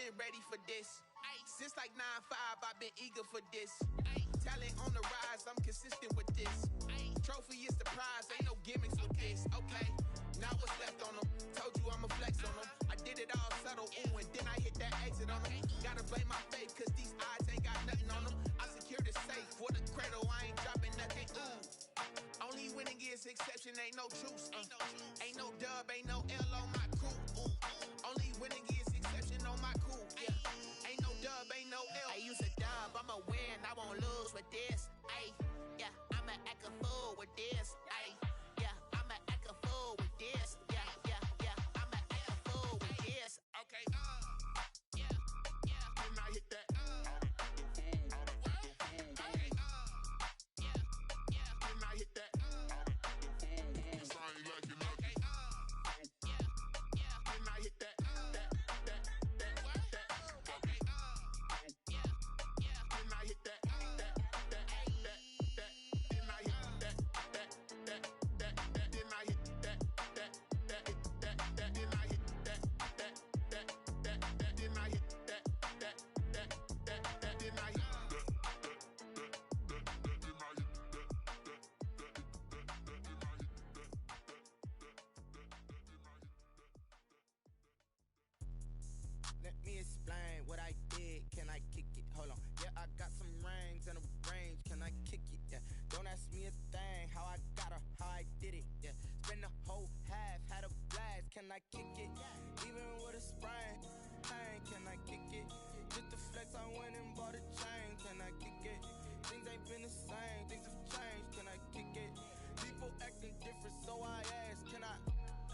been ready for this. Since like 9-5, I've been eager for this. Talent on the rise, I'm consistent with this. Trophy is the prize, ain't no gimmicks with this. Okay, now what's left on them? Told you I'ma flex on them. I did it all subtle, ooh, and then I hit that exit on them. Gotta blame my faith, cause these odds ain't got nothing on them. I secured the safe for the cradle, I ain't dropping nothing, ooh. Only winning is exception, ain't no truce. Ain't no dub, ain't no L on my crew. Ooh. Only winning is exception on my crew. Yeah. Ain't no dub, ain't no L. I use a dub, I'ma win, I won't lose with this. Ay, yeah, I'ma act a fool with this. Ay, yeah, I'ma act a fool with this. Yeah, yeah, yeah, I'ma act a fool with this. Okay, yeah, yeah. Then I hit that. Can I kick it? Even with a sprain, pain, can I kick it? Just the flex, I went and bought a chain. Can I kick it? Things ain't been the same, things have changed. Can I kick it? People acting different, so I ask, can I?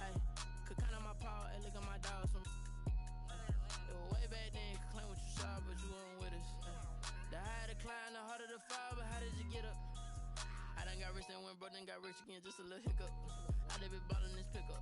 Hey, could count on my power and look at my dogs from. It was way back then, could claim what you saw, but you weren't with us. The higher the climb, the harder the fall, but how did you get up? I done got rich and went broke, then got rich again, just a little hiccup. I done been bought in this pickup.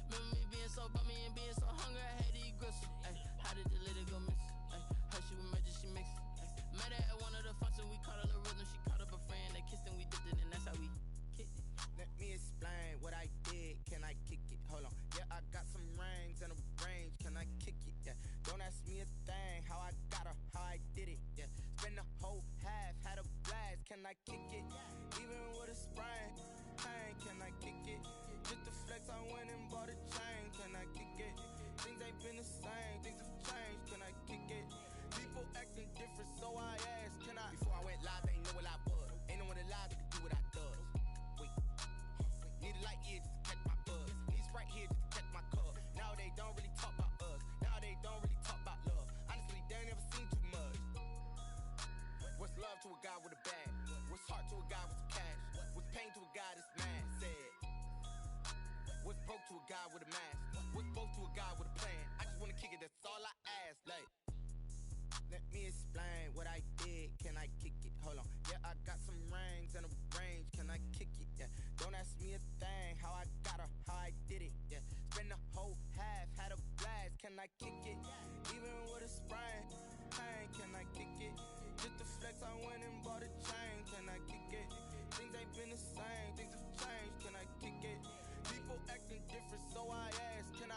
Remember me being so bummy and being so hungry, I had to eat gristle. Ay, how did the lady go miss? Ay, her she was major, she mixed. Ay, met her at one of the functions, we caught a little rhythm. She caught up a friend, they kissed and we dipped it, and that's how we kicked it. Let me explain what I did, can I kick it? Hold on, yeah, I got some rings and a range, can I kick it? Yeah, don't ask me a thing, how I got her, how I did it. Yeah, spend the whole half, had a blast, can I kick it? Even with a sprain, pain, can I kick it? Just the flex, I went and bought a chain, can I kick it? Things ain't been the same, things have changed, can I kick it? People acting different, so I asked, can I? Before I went live, they ain't know what I was. Ain't no one alive that could do what I does. Wait, need a light here just to catch my buzz. Need Sprite here just to catch my cup. Now they don't really talk about us. Now they don't really talk about love. Honestly, they ain't never seen too much. What's love to a guy with a bag? What's heart to a guy with some cash? What's pain to a guy that's mad? Said. What's broke to a guy with a mask? What's broke to a guy with a plan? I just wanna kick it, that's all I ask. Like, let me explain what I did, can I kick it? Hold on, yeah, I got some rings and a range, can I kick it? Yeah, don't ask me a thing, how I got her, how I did it. Yeah, spend the whole half, had a blast, can I kick it? Even with a sprain, pain, can I kick it? Just the flex, I went and bought a chain, can I kick it? Things ain't been the same, things have changed, can I kick it? People acting different, so I ask, can I?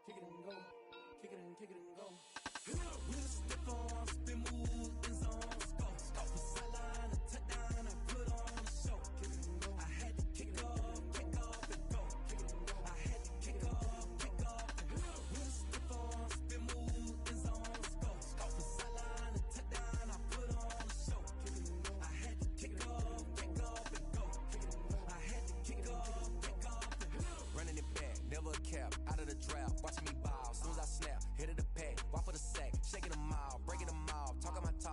Kick it and go, kick it and go. With a stiff on, spin move, in zone, go. Off the sideline, a touchdown, I put on the show. I had to kick off and go. I had to kick off and go. With a stiff on, spin move, in zone, go. Off the sideline, a touchdown, I put on the show. I had to kick off and go. I had to kick off and go. Running it back, never a cap, out of the draft, watching me ball. As soon as I snap, hit of the pack, walk for the sack, shaking them all, breaking them all, talking my talk.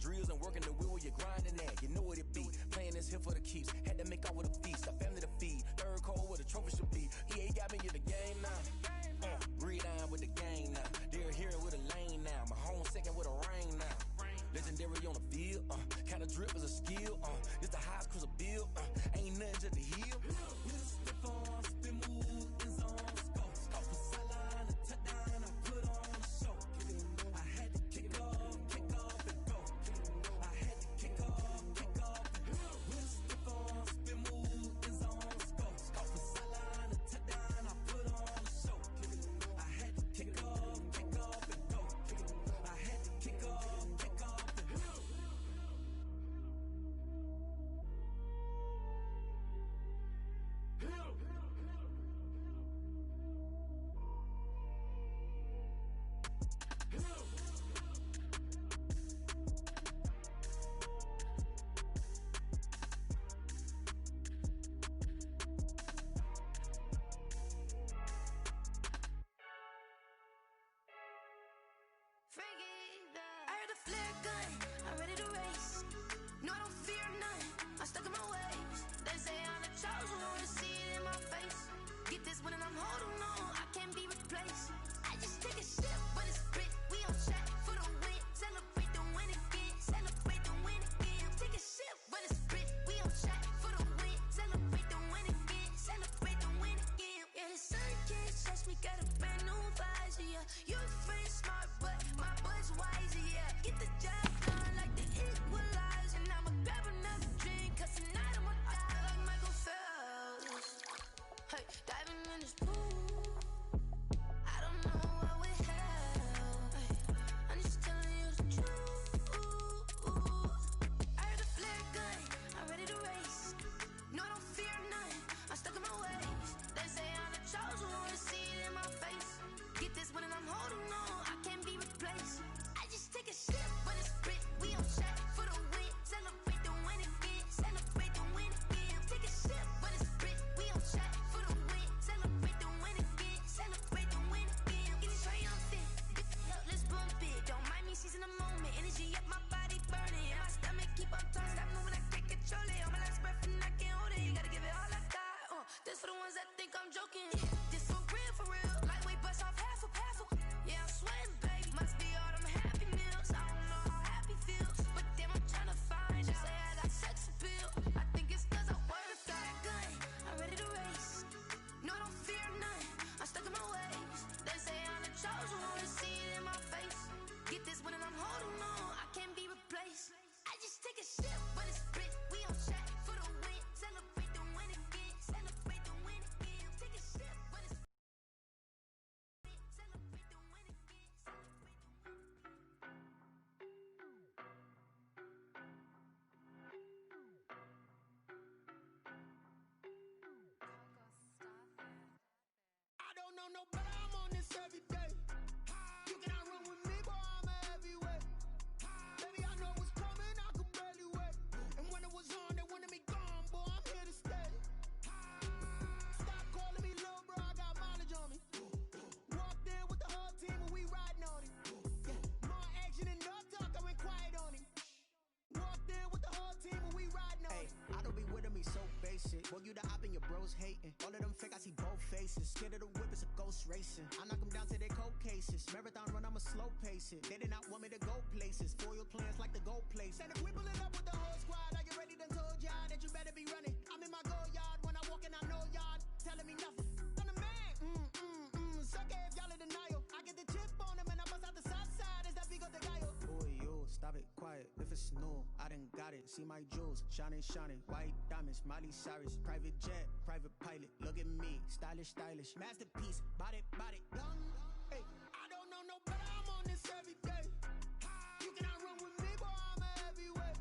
drills and working the wheel where you're grinding at. You know what it be. Playing this here for the keeps. Had to make out with a feast. A family to feed. Third cold where the trophy should be. EA got me in the game now. Breed on with the game now. They're here with a lane now. My home second with a rain now. Legendary on the field. Kinda drip is a skill. It's the highest cruiser bill. Ain't nothing just the hill. With a stiff on, spin move, in zone, scope. Off the sideline, a touchdown, I put on a show. I had to kick off and go. I had to kick off and go. With a stiff on, spin move, in zone, scope. Off the sideline, a touchdown, I put on a show. I had to kick off and go. I had to kick off and go. I heard the flare gun, I'm ready to race. No, I don't fear none, I'm stuck in my ways. They say I'm the chosen one, to see it in my face. Get this one and I'm holding on, I can't be replaced. I just take a sip, but it's spit, we on track for the win. Celebrate the win again, celebrate the win again. Take a sip, but it's spit, we on track for the win. Celebrate the win again, celebrate the win again. Yeah, the sun can't touch me, got a brand new visor, yeah. You're a friend smart, but my bud's wiser, yeah. Get the job done like the equalizer. Now I'ma grab another drink, cause tonight I'ma die like Michael Phelps. Hey, diving in this pool, I don't know what we have. Hey, I'm just telling you the truth. I heard the flare gun, I'm ready to race. No, I don't fear none, I'm stuck in my ways. They say I'm the chosen one, to see it in my face. Get this one and I'm holding on, I can't be replaced. I just take a sip, but it's spit, we on track for the win. Celebrate the win again, celebrate the win again. Take a sip, but it's spit, we on track for the win. Celebrate the win again, celebrate the win again. Getting triumphant, look, let's bump it. Don't mind me seizing the moment, energy up my body burning. And my stomach keep on turning, stop moving, I can't control it. On my last breath and I can't hold it, you gotta give it all I got. This for the ones that think I'm joking. This for real, lightweight bust off half a. Yeah, I'm sweating, baby, must be all them happy meals. I don't know how happy feels, but damn, I'm trying to find out. Say I got sex appeal, I think it's cause I work a gun, I'm ready to race. No, I don't fear none, I'm stuck in my ways. They say I'm the chosen one, to see it in my face. Get this one and I'm holding on, I can't be replaced. I just take a sip, but it's spit, we on track for the win. Celebrate the win again, celebrate the win again. Take a sip, but it's celebrate the win again, I don't know no better, I'm on this every day. You cannot run with me, boy, I'm a heavyweight. Baby, I know what's coming, I could barely wait. And when it was on, they wanted me gone, boy, I'm here to stay. Stop calling me little bro, I got mileage on me. Walked in with the whole team and we riding on it. More action and no talk, I went quiet on him. Walked in with the whole team and we riding on it. I don't be with me so basic. Well, you the op and your bros hating. All of them fake, I see both faces. Scared of the whip, it's a ghost racing. I knock them down to their cold cases. Marathon run, I'ma slow pace it. They did not want me to go places. Foil plans like the gold place. And if we pulling up with the whole squad, are you ready? Done told y'all that you better be running. I'm in my go yard when I walk in, I know y'all telling me nothing. I'm the man. Suck it if y'all in denial. I get the chip on him and I bust out the south side. Is that Vigo de Gallo? Boy, yo, stop it, quiet. If it's new, I done got it. See my jewels, shining, white diamonds, Miley Cyrus, private jet, private pilot. Look at me, stylish, masterpiece, body, young. Hey, I don't know no better, I'm on this every day. You cannot run with me, boy, I'm a heavyweight.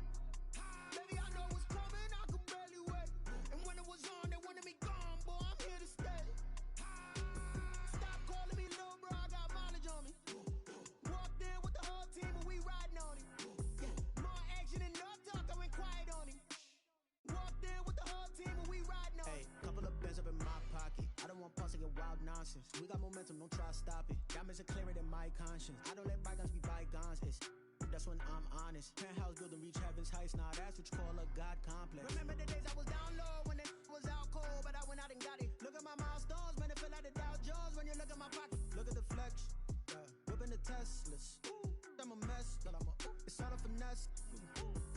Baby, I know what's coming, I could barely wait. And when it was on, they wanted me gone, boy, I'm here to stay. Stop calling me little bro, I got mileage on me. Walked in with the whole team and we riding on it. More action and no talk, I went quiet on him. Walked in with the whole team and we riding on it. Hey, couple of bands up in my pocket. I don't want pulse and get wild nonsense. We got momentum, don't try to stop it. Diamonds are clearer than my conscience. I don't let bygones be bygones. It's that's when I'm honest. Penthouse building, reach heaven's heights, nah, that's what you call a God complex. Remember the days I was down low when it was out cold, but I went out and got it. Look at my milestones, man, it feel like the Dow Jones when you look at my pocket. Look at the flex, whipping the Teslas. I'm a mess, but it's all a finesse.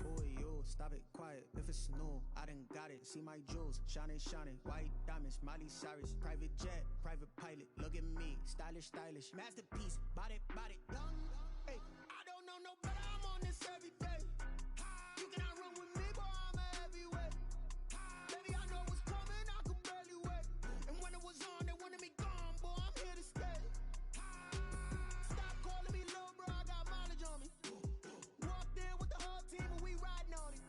Boy, yo, stop it, quiet. If it's new, I done got it. See my jewels, shining, shining. White diamonds, Miley Cyrus. Private jet, private pilot. Look at me, stylish, stylish. Masterpiece, body, young. Hey, I don't know no better. I'm on this every day. You cannot run with me, boy. I'm a heavyweight. Baby, I know what's coming. I could barely wait. And when it was on, they wanted me gone, boy. I'm here to stay. Stop calling me low, bro. I got mileage on me. Walked in with the whole team and we riding on it.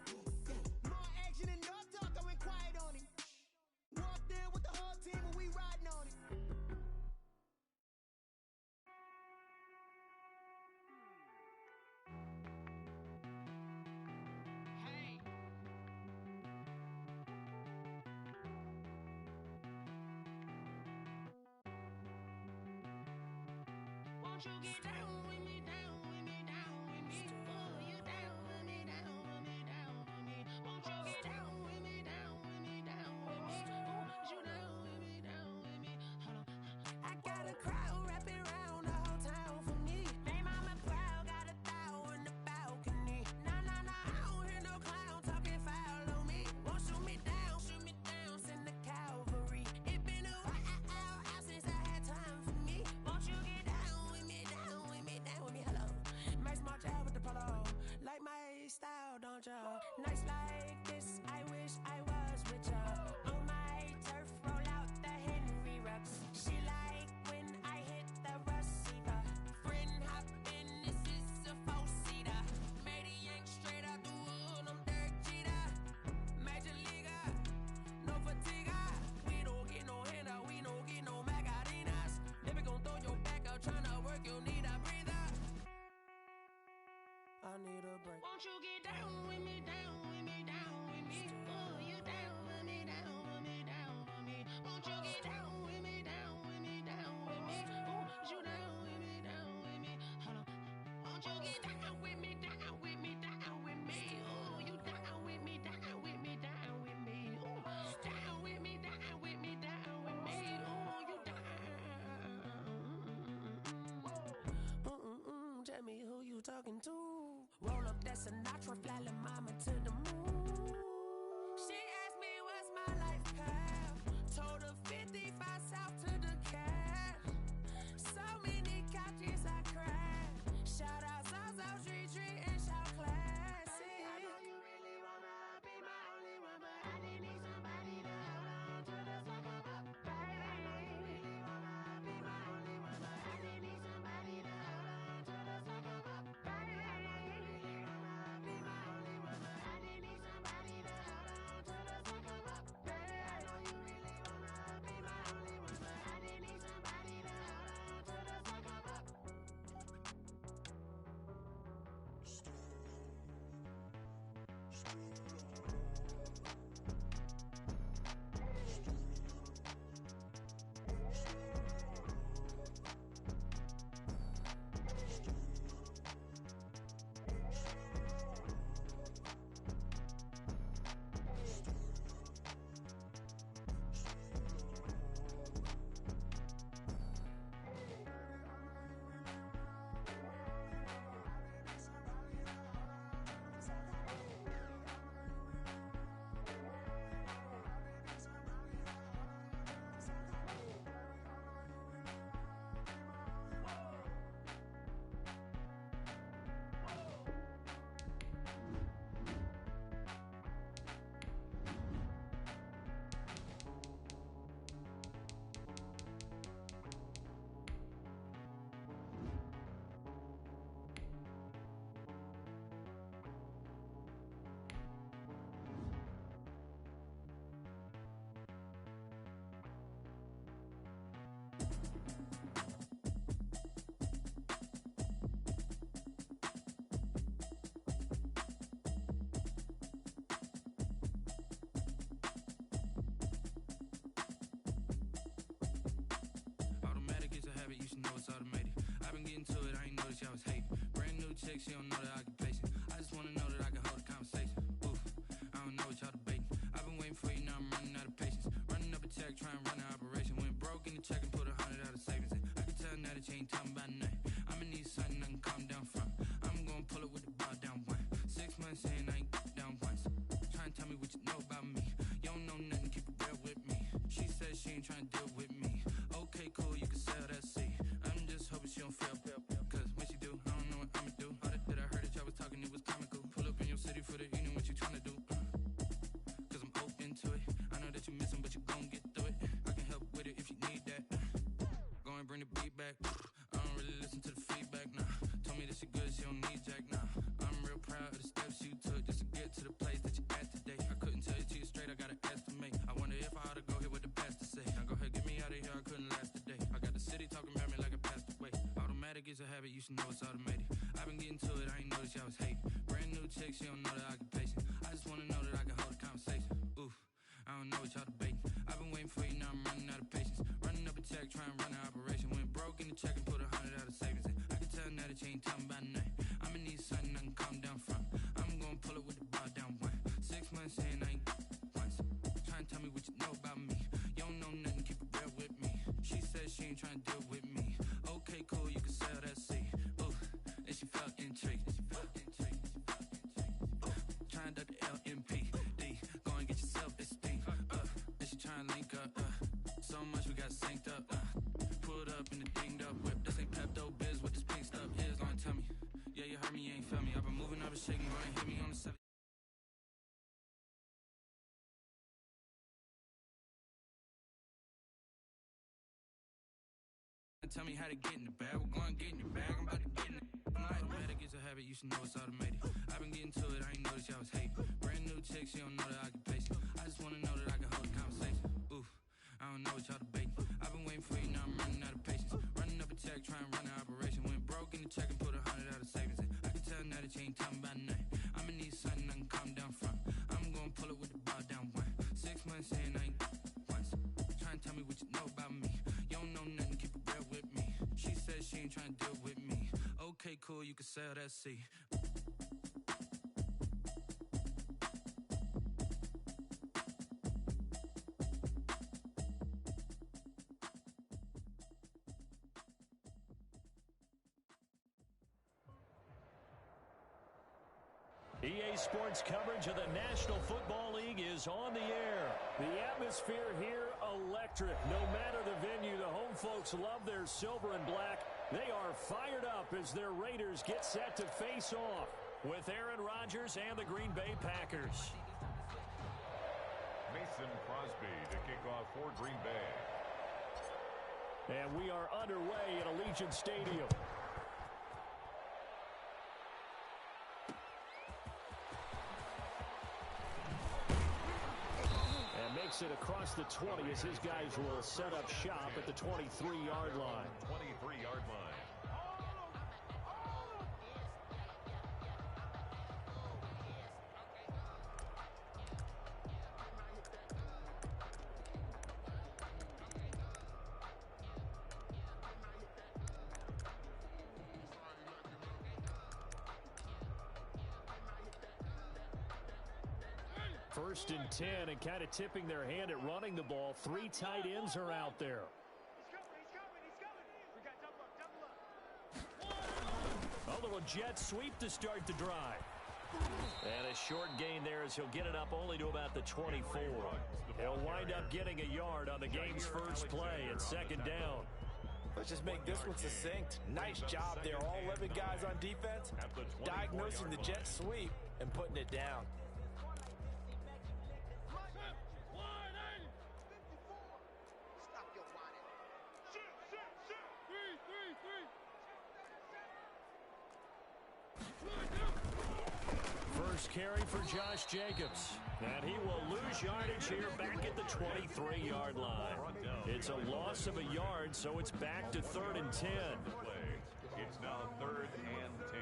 More action and no talk, I went quiet on it. Walked in with the whole team and we riding on it. Hey. Won't you get down with me, down with me, down with me? Oh, you down with me, down with me, down with me. Won't you get down with me, down with me, down with me? Oh, you down with me, down with me? Hold on. I got a crowd wrapping around the whole town for me. They mama proud, got a thou in the balcony. Nah, I don't hear no clown talking foul on me. Won't shoot me down, send the cavalry. It been a while since I had time for me. Won't you get down with me, down with me, down with me? Hello. Max March out with the polo. Like my style, don't y'all? Nights like this, I wish I was with y'all. On my turf, roll out the Henry Rux. She like when I hit the receiver. Friend hop in, this is a four-seater. Made a yank straight out the wood, I'm Derek Jeter. Major leaguer, no fatigue. We don't get no handout, we don't get no Macarinas. Never gon' throw your back out, tryna work, you need a breather. I need a break. Won't you get down with me, down with me, down with me? Oh, you down with me, down with me, down with me? Won't you get down with me, down with me, down with me? Oh, you down with me, down with me? Hold on. Won't you get down with me, down with me, down with me? Oh, you down with me, down with me, down with me? Oh, down with me, down with me, down with me? Oh, you down. Tell me who you talking to. Roll up that Sinatra, fly la mama to the moon. She asked me what's my life path. Told her 55 south to the cab. So many couches I cried. Shout out South Street and shout classic. I know you really wanna be my only one, but I didn't need somebody to hold on to the sucker up. Baby, I know you really wanna be my only one, but I didn't need somebody to hold on to the sucker up. Baby, I know you really wanna be my only one, but I didn't need somebody to hold on to the sucker up. Baby, I know you really wanna be my only one, but I didn't need somebody to hold on to the sucker up. Automatic is a habit, you should know it's automated. I've been getting to it, I ain't noticed y'all was hating. Brand new chick, she don't know that I you should know it's automated. I've been getting to it, I ain't noticed y'all was hating. Brand new chick, she don't know the occupation. I just wanna know that I can hold a conversation. Oof, I don't know what y'all debating. I've been waiting for you, now I'm running out of patience. Running up a check, trying to run an operation. Went broke in the check and put 100 out of savings in. I can tell now that you ain't talking about nothing. I'ma need something I can calm down from. I'm gonna pull it with the bar down one. 6 months in, I ain't once. Trying to tell me what you know about me. You don't know nothing, keep it real with me. She said she ain't trying to deal with me. Okay, cool, you can sell that seat. Ooh, and she felt intrigued. Trying to duck the LMPD. Go and get your self-esteem. And she trying to link up. So much we got synced up. Pulled up in the dinged up whip. This ain't Pepto Biz, what this pink stuff is. Gonna tell me. Yeah, you heard me, you ain't felt me. I've been moving up and shaking, gonna hit me on the 7. Tell me how to get in the bag. We're going to get in your bag. I'm about to get in it. Automatic is a habit, you should know it's automated. I've been getting to it, I ain't noticed y'all was hating. Brand new chick, she don't know the occupation. I just wanna know that I can hold a conversation. Oof, I don't know what y'all debating. I've been waiting for you, now I'm running out of patience. Running up a check, trying to run an operation. Went broke in the check and put 100 out of savings in. I can tell now that you ain't talking about nothing. I'ma need something I can calm down from. I'm gonna pull it with the bar down one. 6 months in, I ain't once. Trying to tell me what you know about me. You don't know nothing, keep it real with me. She said she ain't trying to deal with me. Okay, cool, you can sell that seat. EA Sports coverage of the National Football League is on the air. The atmosphere here, electric. No matter the venue, the home folks love their silver and black. They are fired up as their Raiders get set to face off with Aaron Rodgers and the Green Bay Packers. Mason Crosby to kick off for Green Bay. And we are underway at Allegiant Stadium. Makes it across the 20 as his guys will set up shop at the 23-yard line. 23-yard line. First and 10, and kind of tipping their hand at running the ball. 3 tight ends are out there. A little jet sweep to start the drive. And a short gain there as he'll get it up only to about the 24. He'll wind up getting a yard on the game's first play and second down. Let's just make this one succinct. Nice job there. All 11 guys on defense diagnosing the jet sweep and putting it down. First carry for Josh Jacobs. And he will lose yardage here back at the 23-yard line. It's a loss of a yard, so it's back to 3rd and 10. It's now 3rd and 10.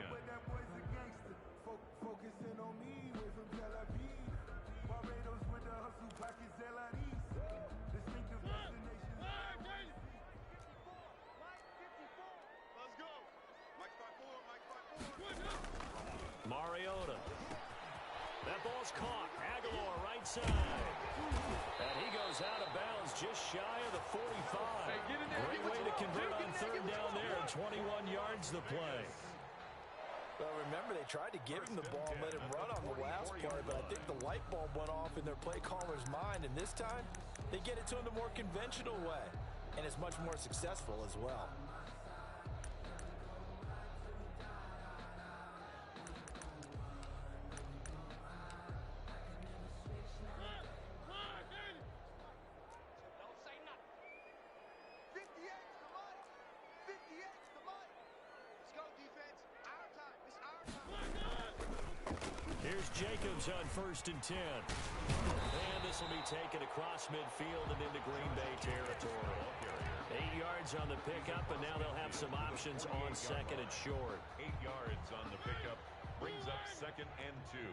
Mariota. That ball's caught. Aguilar right side. And he goes out of bounds just shy of the 45. Great way to convert on 3rd down there. 21 yards the play. Well, remember, they tried to give him the ball and let him run on the last play, but I think the light bulb went off in their play caller's mind, and this time they get it to him the more conventional way, and it's much more successful as well. Here's Jacobs on 1st and 10. And the This will be taken across midfield and into Green Bay territory. 8 yards on the pickup, and now they'll have some options on second and short. 8 yards on the pickup brings up second and 2.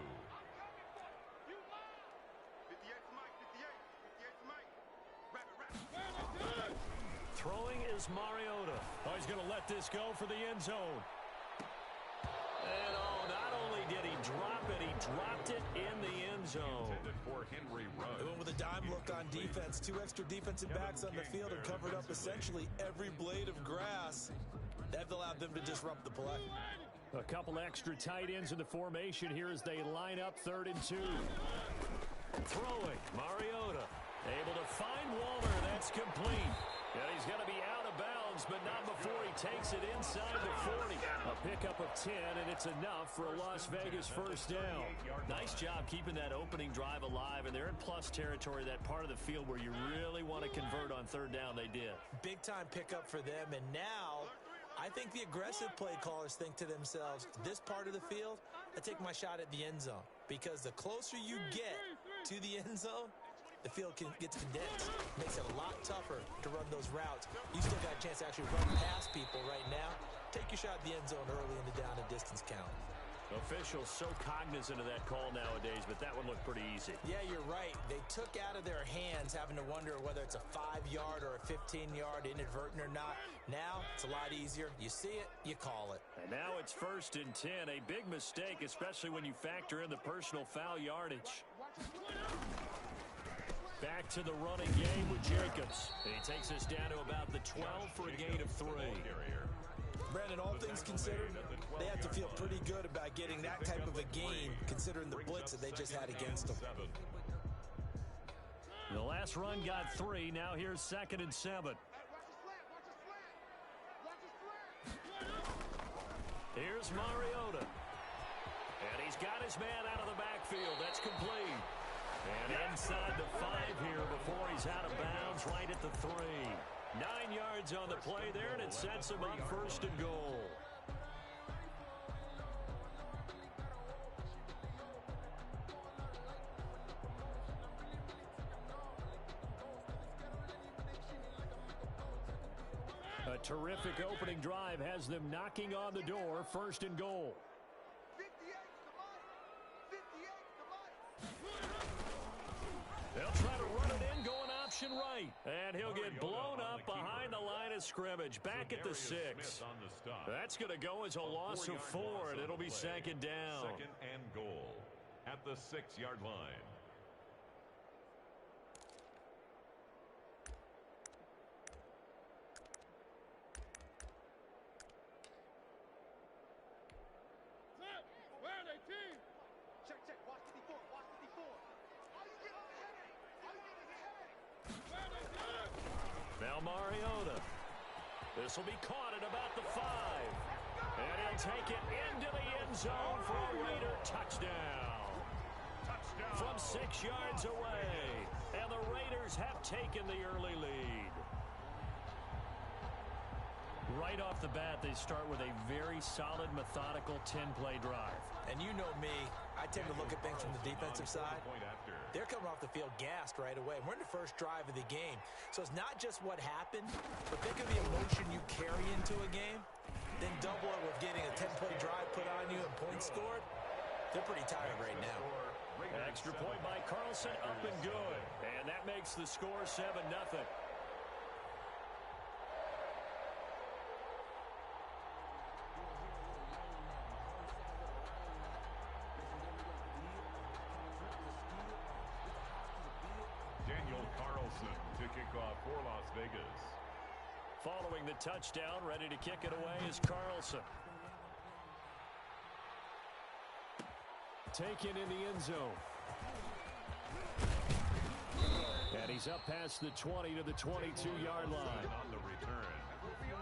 Throwing is Mariota. Oh, he's going to let this go for the end zone. And not only did he drop it, he dropped it in the end zone. They went with a dime look on defense. 2 extra defensive backs on the field and covered up essentially every blade of grass. That allowed them to disrupt the play. A couple extra tight ends in the formation here as they line up 3rd and 2. Throwing, Mariota. Able to find Waller. That's complete. And he's going to be out of bounds, but not before he takes it inside the 40. A pickup of 10, and it's enough for a Las Vegas first down. Nice job keeping that opening drive alive, and they're in plus territory, that part of the field where you really want to convert on 3rd down. They did. Big-time pickup for them, and now I think the aggressive play callers think to themselves, this part of the field, I take my shot at the end zone, because the closer you get to the end zone, the field gets condensed. Makes it a lot tougher to run those routes. You still got a chance to actually run past people right now. Take your shot at the end zone early in the down and distance count. Officials so cognizant of that call nowadays, but that one looked pretty easy. Yeah, you're right. They took out of their hands having to wonder whether it's a 5-yard or a 15-yard inadvertent or not. Now, it's a lot easier. You see it, you call it. And now it's 1st and 10. A big mistake, especially when you factor in the personal foul yardage. Back to the running game with Jacobs. And he takes us down to about the 12 for a gain of 3. Brandon, all things considered, they have to feel pretty good about getting that type of a gain, considering the blitz that they just had against them. The last run got 3. Now here's 2nd and 7. Here's Mariota. And he's got his man out of the backfield. That's complete. And inside the 5 here before he's out of bounds, right at the 3. 9 yards on the play there, and it sets him up 1st and goal. A terrific opening drive has them knocking on the door, 1st and goal. They'll try to run it in, going option right. And he'll get blown up behind the line of scrimmage, back at the 6. That's going to go as a loss of 4, and it'll be 2nd down. 2nd and goal at the 6-yard line. Now Mariota. This will be caught at about the 5. And he'll take it into the end zone for a Raider touchdown. From 6 yards away. And the Raiders have taken the early lead. Right off the bat, they start with a very solid, methodical 10-play drive. And you know me, I tend to look at things from the defensive side. They're coming off the field gassed right away. We're in the first drive of the game. So it's not just what happened, but think of the emotion you carry into a game. Then double it with getting a 10-play drive put on you and points scored. They're pretty tired right now. Extra point by Carlson, up and good. And that makes the score 7-0. To kick off for Las Vegas. Following the touchdown, ready to kick it away is Carlson. Taken in the end zone. And he's up past the 20 to the 22-yard line. On the return,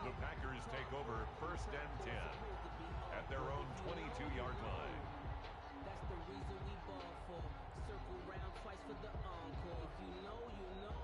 the Packers take over 1st and 10 at their own 22-yard line. That's the reason we ball for. Circle round twice for the encore. If you know, you know.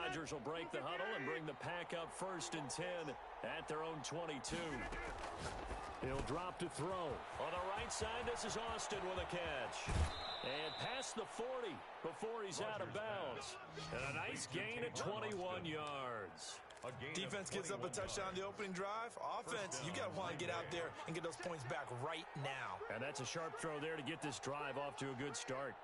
Rodgers will break the huddle and bring the pack up 1st and 10 at their own 22. He'll drop to throw. On the right side, this is Austin with a catch. And past the 40 before he's out of bounds. And a nice gain at 21 yards. Defense gives up a touchdown the opening drive. Offense, you got to want to get out there and get those points back right now. And that's a sharp throw there to get this drive off to a good start.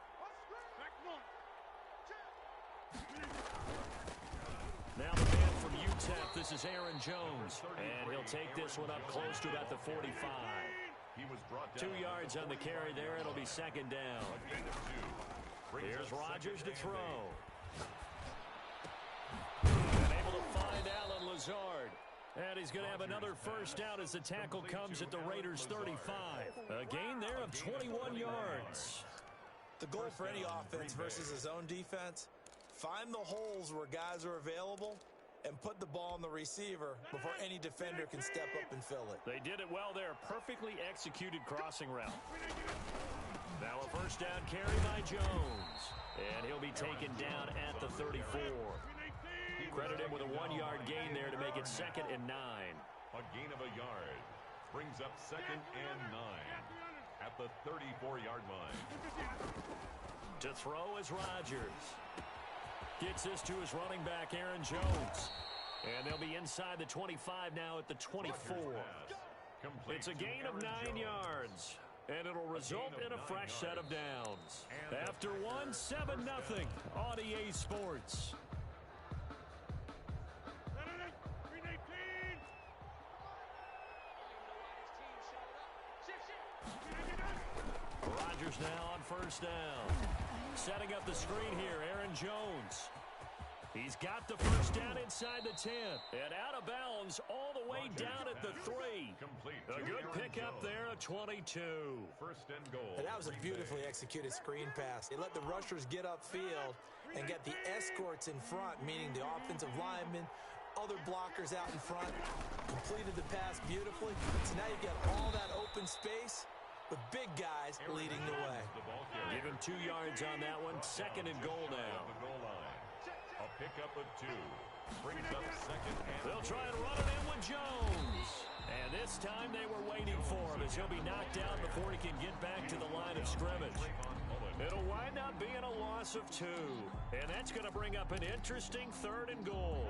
Now the man from UTEP, this is Aaron Jones. And he'll take this one up close to about the 45. 2 yards on the carry there. It'll be 2nd down. Here's Rodgers to throw. And able to find Alan Lazard. And he's going to have another 1st down as the tackle comes at the Raiders' 35. A gain there of 21 yards. The goal for any offense versus his own defense, find the holes where guys are available and put the ball on the receiver before any defender can step up and fill it. They did it well there. Perfectly executed crossing route. Now a 1st down carry by Jones. And he'll be taken down at the 34. Credit him with a 1-yard gain there to make it 2nd and 9. A gain of a yard brings up 2nd and 9 at the 34-yard line. To throw is Rodgers. Gets this to his running back, Aaron Jones. And they'll be inside the 25 now at the 24. It's a gain of 9 yards. And it'll result in a fresh set of downs. After one, 7-0 on EA Sports. Rodgers now on 1st down. Setting up the screen here, Aaron Jones. He's got the 1st down inside the 10. And out of bounds all the way down at the 3. A good pickup there at 22. 1st and goal. And that was a beautifully executed screen pass. They let the rushers get upfield and get the escorts in front, meaning the offensive linemen, other blockers out in front. Completed the pass beautifully. So now you've got all that open space with big guys leading the way. Give him 2 yards on that one. 2nd and goal now. A pickup of 2. Brings up 2nd and they'll try and run it in with Jones. And this time they were waiting for him as he'll be knocked down before he can get back to the line of scrimmage. It'll wind up being a loss of 2. And that's going to bring up an interesting 3rd and goal.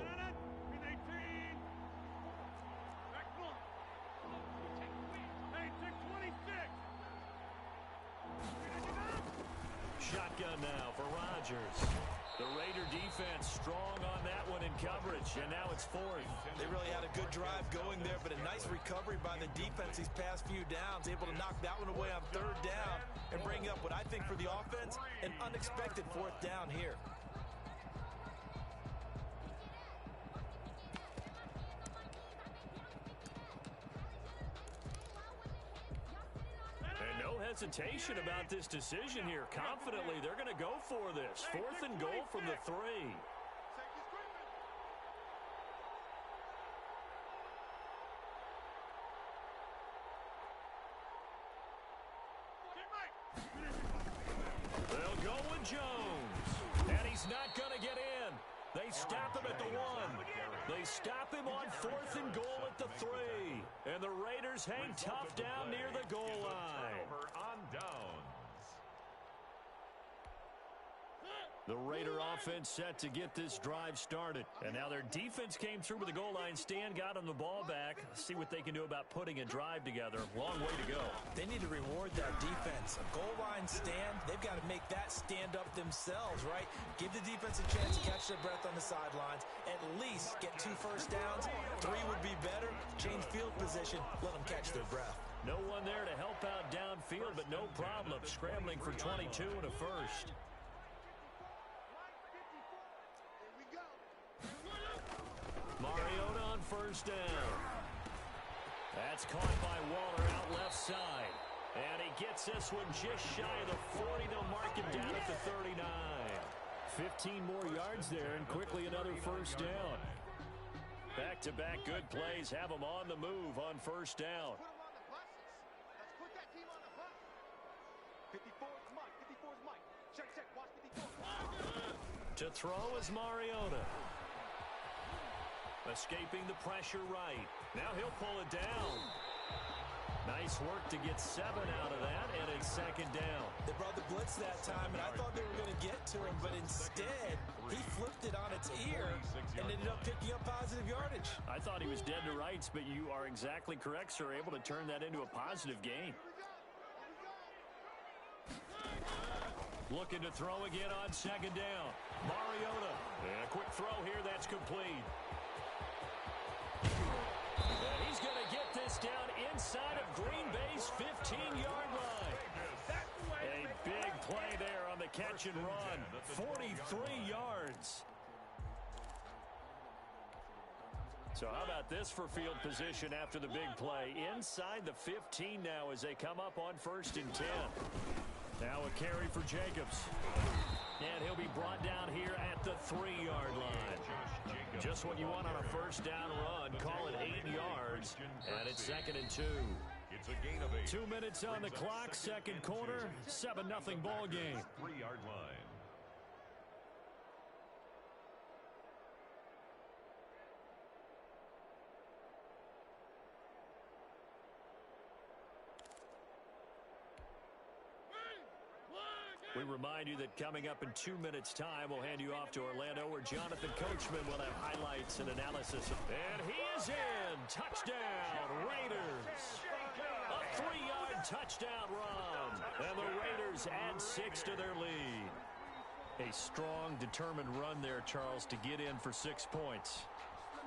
Shotgun now for Rodgers. The Raider defense strong on that one in coverage, and now it's 4th. They really had a good drive going there, but a nice recovery by the defense these past few downs, able to knock that one away on 3rd down and bring up what I think for the offense, an unexpected 4th down here. Hesitation about this decision here. Confidently, they're going to go for this. 4th and goal from the 3. They'll go with Jones. And he's not going to get in. They stop him at the 1. They stop him on 4th and goal at the 3. And the Raiders hang tough down near the goal line. On downs. The Raider offense set to get this drive started. And now their defense came through with the goal line stand, got them the ball back. See what they can do about putting a drive together. Long way to go. They need to reward that defense. A goal line stand, they've got to make that stand up themselves, right? Give the defense a chance to catch their breath on the sidelines. At least get 2 1st downs. 3 would be better. Change field position. Let them catch their breath. No one there to help out downfield, but no problem. Scrambling for 22 and a 1st. Mariota on 1st down. That's caught by Waller out left side. And he gets this one just shy of the 40. They'll mark him down at the 39. 15 more yards there, and quickly another 1st down. Back-to-back good plays have them on the move on 1st down. To throw is Mariota. Escaping the pressure right. Now he'll pull it down. Nice work to get 7 out of that, and it's second down. They brought the blitz that time, and I thought they were going to get to him, but instead, he flipped it on its ear and ended up picking up positive yardage. I thought he was dead to rights, but you are exactly correct, sir, able to turn that into a positive gain. Looking to throw again on second down. Mariota. And a quick throw here, that's complete. And he's going to get this down inside of Green Bay's 15-yard line. A big play there on the catch and run. 43 yards. So how about this for field position after the big play? Inside the 15 now as they come up on 1st and 10. Now a carry for Jacobs. And he'll be brought down here at the 3-yard line. Just what you want on a first down run. Call it 8 yards. And it's 2nd and 2. It's a gain of 8. 2 minutes on the clock. Second quarter. 7-0 ball game. 3-yard line. We remind you that coming up in 2 minutes' time, we'll hand you off to Orlando, where Jonathan Coachman will have highlights and analysis. And he is in. Touchdown, Raiders. A 3-yard touchdown run. And the Raiders add 6 to their lead. A strong, determined run there, Charles, to get in for 6 points.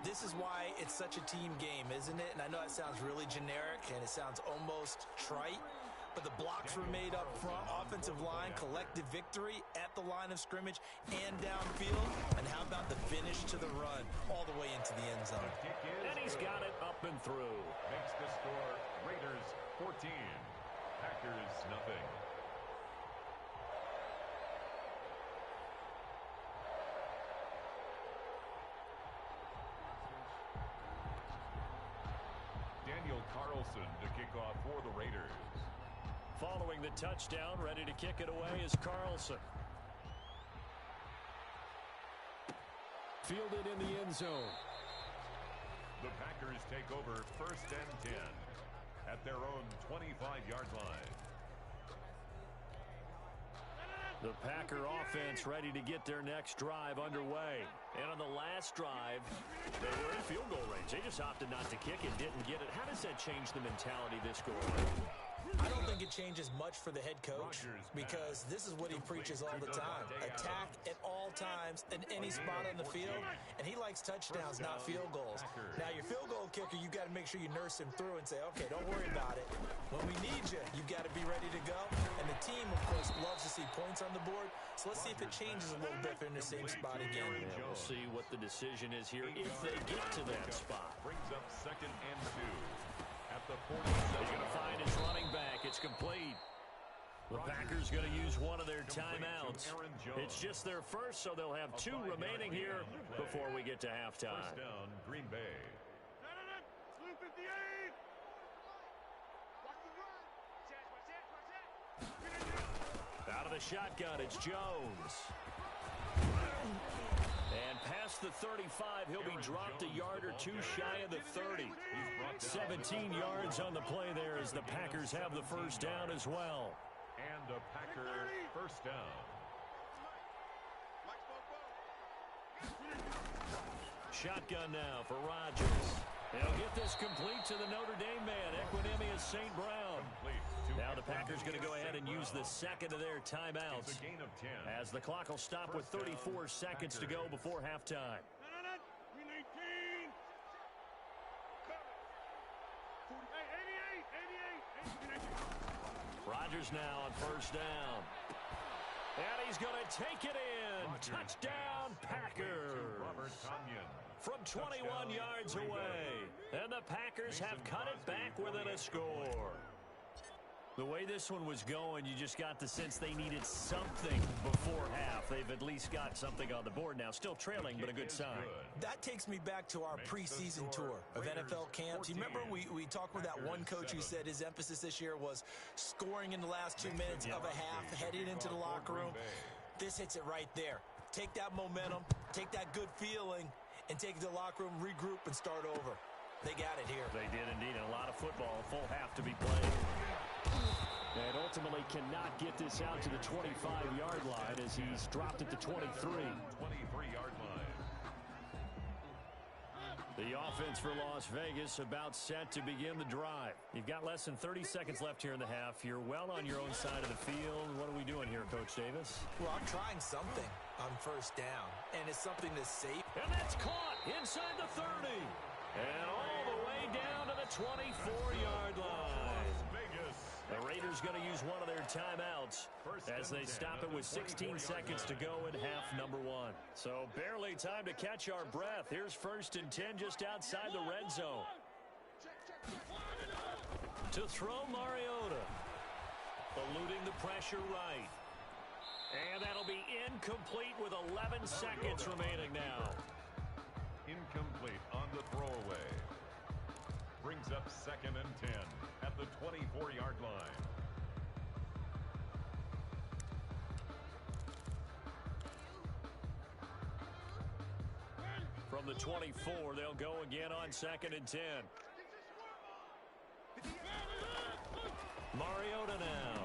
This is why it's such a team game, isn't it? And I know it sounds really generic, and it sounds almost trite. But the blocks were made up front, offensive line, collective victory at the line of scrimmage and downfield. And how about the finish to the run all the way into the end zone? And he's got it up and through. Makes the score Raiders 14, Packers nothing. Daniel Carlson to kick off for the Raiders. Following the touchdown, ready to kick it away is Carlson. Fielded in the end zone. The Packers take over 1st and 10 at their own 25-yard line. The Packer offense ready to get their next drive underway. And on the last drive, they were in field goal range. They just opted not to kick it, didn't get it. How does that change the mentality this go around? I don't think it changes much for the head coach because this is what he preaches all the time. Attack at all times in any spot on the field, and he likes touchdowns, not field goals. Now, your field goal kicker, you got to make sure you nurse him through and say, okay, don't worry about it. When we need you, you got to be ready to go. And the team, of course, loves to see points on the board. So let's see if it changes a little bit if they're in the same spot again. Yeah, we'll see what the decision is here if they get to that spot. Brings up 2nd and 2. At the 40. He's going to find his running back. It's complete. The Packers going to use one of their timeouts. It's just their first, so they'll have 2 remaining here before we get to halftime. First down, Green Bay. Out of the shotgun, it's Jones. And past the 35, he'll be dropped a yard or 2 shy of the 30. 17 yards on the play there as the Packers have the first down as well. And a Packer first down. Shotgun now for Rodgers. They'll get this complete to the Notre Dame man, Equinemius St. Brown. Now the Packers going to go ahead and use the second of their timeouts as the clock will stop with 34 seconds to go before halftime. Rodgers now on first down. And he's going to take it in. Touchdown, Packers. From 21 yards away. And the Packers have cut it back within a score. The way this one was going, you just got the sense they needed something before half. They've at least got something on the board now. Still trailing, but a good sign. That takes me back to our preseason tour of NFL camps. You remember we talked with that one coach who said his emphasis this year was scoring in the last 2 minutes of a half, heading into the locker room. This hits it right there. Take that momentum, take that good feeling, and take it to the locker room, regroup, and start over. They got it here. They did indeed. And a lot of football, full half to be played. And ultimately cannot get this out to the 25-yard line as he's dropped at the 23. 23-yard line. The offense for Las Vegas about set to begin the drive. You've got less than 30 seconds left here in the half. You're well on your own side of the field. What are we doing here, Coach Davis? Well, I'm trying something on first down, and it's something that's safe. And that's caught inside the 30. And all the way down to the 24-yard line. The Raiders going to use one of their timeouts as they stop it with 16 seconds to go in half number one. So barely time to catch our breath. Here's 1st and 10 just outside the red zone. To throw Mariota. Eluding the pressure right. And that'll be incomplete with 11 seconds remaining now. Incomplete on the throwaway. Brings up 2nd and 10 at the 24-yard line. From the 24, they'll go again on 2nd and 10. Mariota now.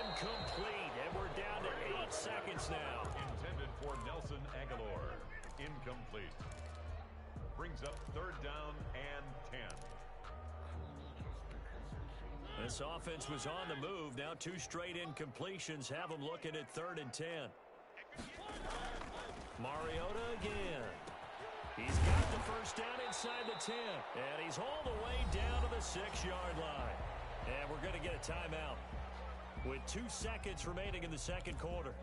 Incomplete, and we're down to 8 seconds now. Intended for Nelson Aguilar. Incomplete. Brings up 3rd down and 10. This offense was on the move. Now 2 straight incompletions have them looking at 3rd and 10. Mariota again. He's got the first down inside the 10. And he's all the way down to the 6-yard line. And we're going to get a timeout with 2 seconds remaining in the second quarter.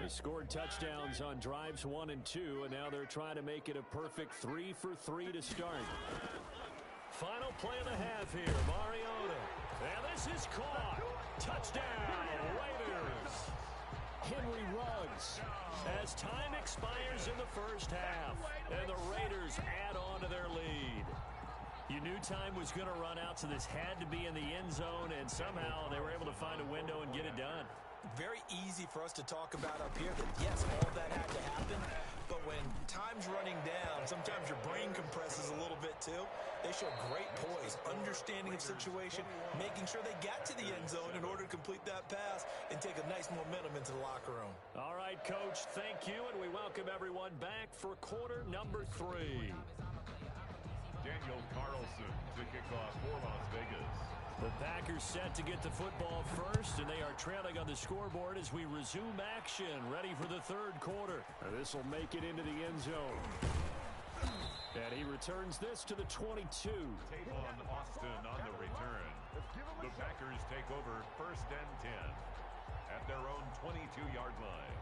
They scored touchdowns on drives 1 and 2, and now they're trying to make it a perfect 3 for 3 to start. Final play of the half here, Mariota. And this is caught. Touchdown, Raiders. Henry Ruggs. As time expires in the first half, and the Raiders add on to their lead. You knew time was going to run out, so this had to be in the end zone, and somehow they were able to find a window and get it done. Very easy for us to talk about up here that, yes, all that had to happen, but when time's running down, sometimes your brain compresses a little bit too. They show great poise, understanding of situation, making sure they got to the end zone in order to complete that pass and take a nice momentum into the locker room. All right, Coach, thank you, and we welcome everyone back for quarter number 3. Daniel Carlson to kick off for Las Vegas. The Packers set to get the football first, and they are trailing on the scoreboard as we resume action, ready for the third quarter. This will make it into the end zone. And he returns this to the 22. Tavon Austin on the return. The Packers take over 1st and 10 at their own 22-yard line.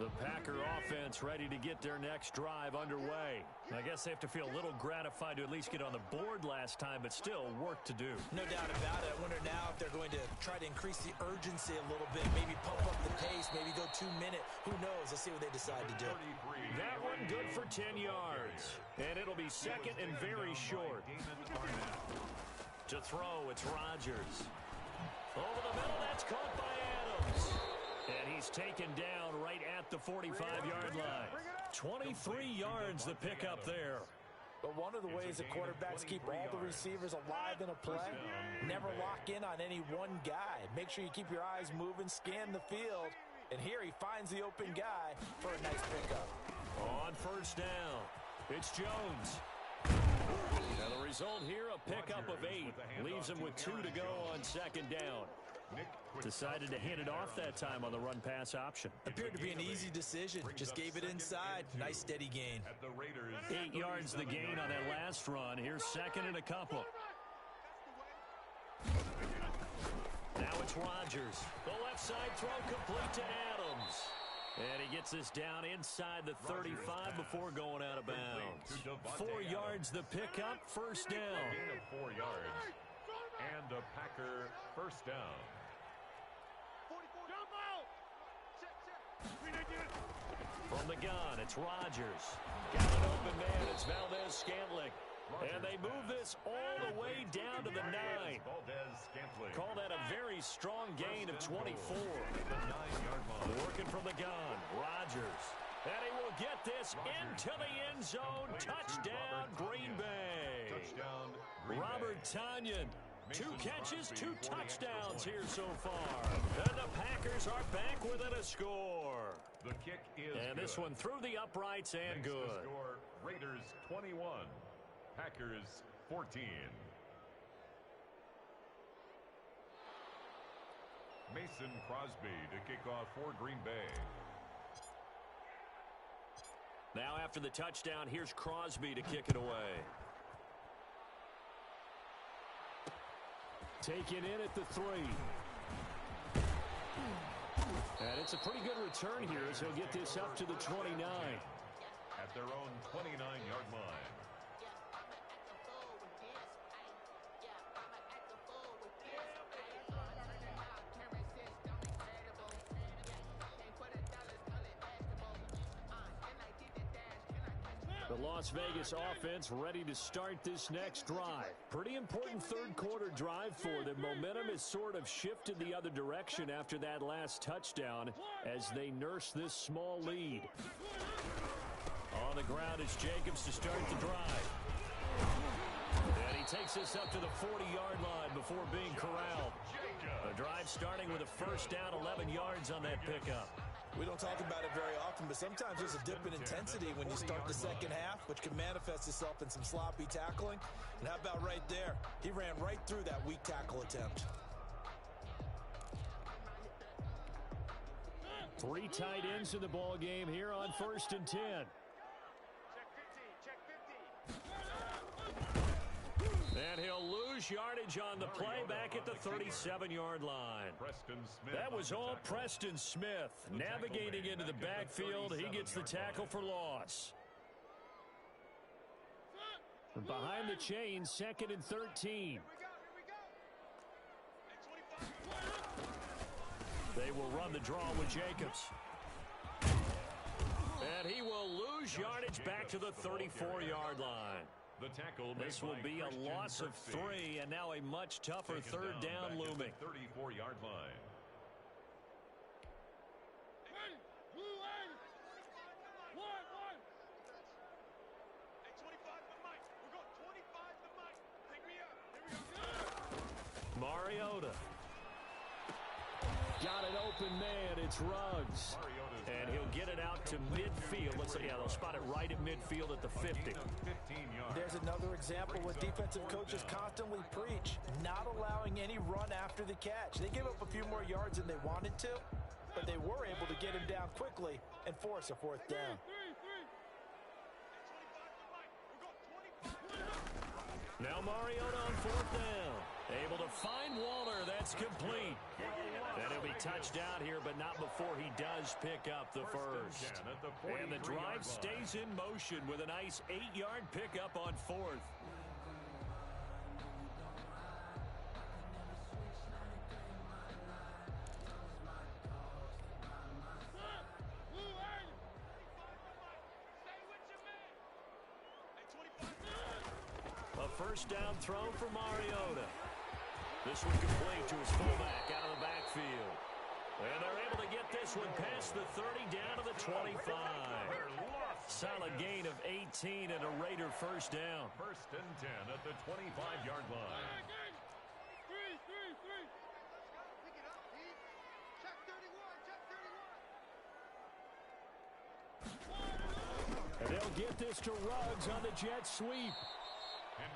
The Packer offense ready to get their next drive underway. I guess they have to feel a little gratified to at least get on the board last time, but still work to do. No doubt about it. I wonder now if they're going to try to increase the urgency a little bit, maybe pump up the pace, maybe go 2-minute. Who knows? Let's see what they decide to do. That one good for 10 yards. And it'll be second and very short. To throw, it's Rodgers. Over the middle, that's caught by Adams. And he's taken down right at the 45-yard line. 23 yards the pickup there. But one of the ways that quarterbacks keep all the receivers alive in a play, never lock in on any one guy. Make sure you keep your eyes moving, scan the field. And here he finds the open guy for a nice pickup. On first down, it's Jones. And the result here, a pickup of 8. Leaves him with 2 to go on second down. Decided to hand it off that time on the run-pass option. Appeared to be an easy decision. Just gave it inside. Nice steady gain. 8 yards the gain on that last run. Here's second and a couple. Now it's Rodgers. The left side throw complete to Adams. And he gets this down inside the 35 before going out of bounds. 4 yards the pickup, first down. Gain of 4 yards. And a Packer first down. From the gun, it's Rodgers. Got an open man, it's Valdez-Scantling. And they move this all the way down to the 9. Call that a very strong gain of 24. Working from the gun, Rodgers. And he will get this into the end zone. Touchdown, Green Bay. Robert Tonyan. 2 catches, 2 touchdowns here so far. And the Packers are back within a score. The kick is and this one through the uprights and makes good. The score, Raiders 21, Packers 14. Mason Crosby to kick off for Green Bay. Now after the touchdown, here's Crosby to kick it away. Taken in at the 3. And it's a pretty good return here as he'll get this up to the 29. At their own 29-yard line. The Las Vegas offense ready to start this next drive. Pretty important third quarter drive for them. Momentum has sort of shifted the other direction after that last touchdown as they nurse this small lead. On the ground is Jacobs to start the drive. And he takes this up to the 40-yard line before being corralled. The drive starting with a first down, 11 yards on that pickup. We don't talk about it very often, but sometimes there's a dip in intensity when you start the second half, which can manifest itself in some sloppy tackling. And how about right there? He ran right through that weak tackle attempt. 3 tight ends in the ball game here on 1st and 10. And he'll lose yardage on the play back at the 37-yard line. That was all Preston Smith. Navigating into the backfield, he gets the tackle for loss. And behind the chain, 2nd and 13. They will run the draw with Jacobs. And he will lose yardage back to the 34-yard line. This will be a loss of 3, and now a much tougher third down looming. 34-yard line. Mariota. Got an open man. It's Ruggs. And he'll get it out to midfield. Let's say, yeah, they'll spot it right at midfield at the 50. There's another example where defensive coaches constantly preach, not allowing any run after the catch. They gave up a few more yards than they wanted to, but they were able to get him down quickly and force a 4th down. Now Mariota on 4th down. Able to find Waller. That's complete. And he'll be touched down here, but not before he does pick up the first. And the drive stays in motion with a nice 8-yard pickup on 4th. A first down throw for Mariota. This one complete to his fullback out of the backfield. And they're able to get this one past the 30 down to the 25. Solid gain of 18 and a Raider first down. 1st and 10 at the 25-yard line. And they'll get this to Ruggs on the jet sweep.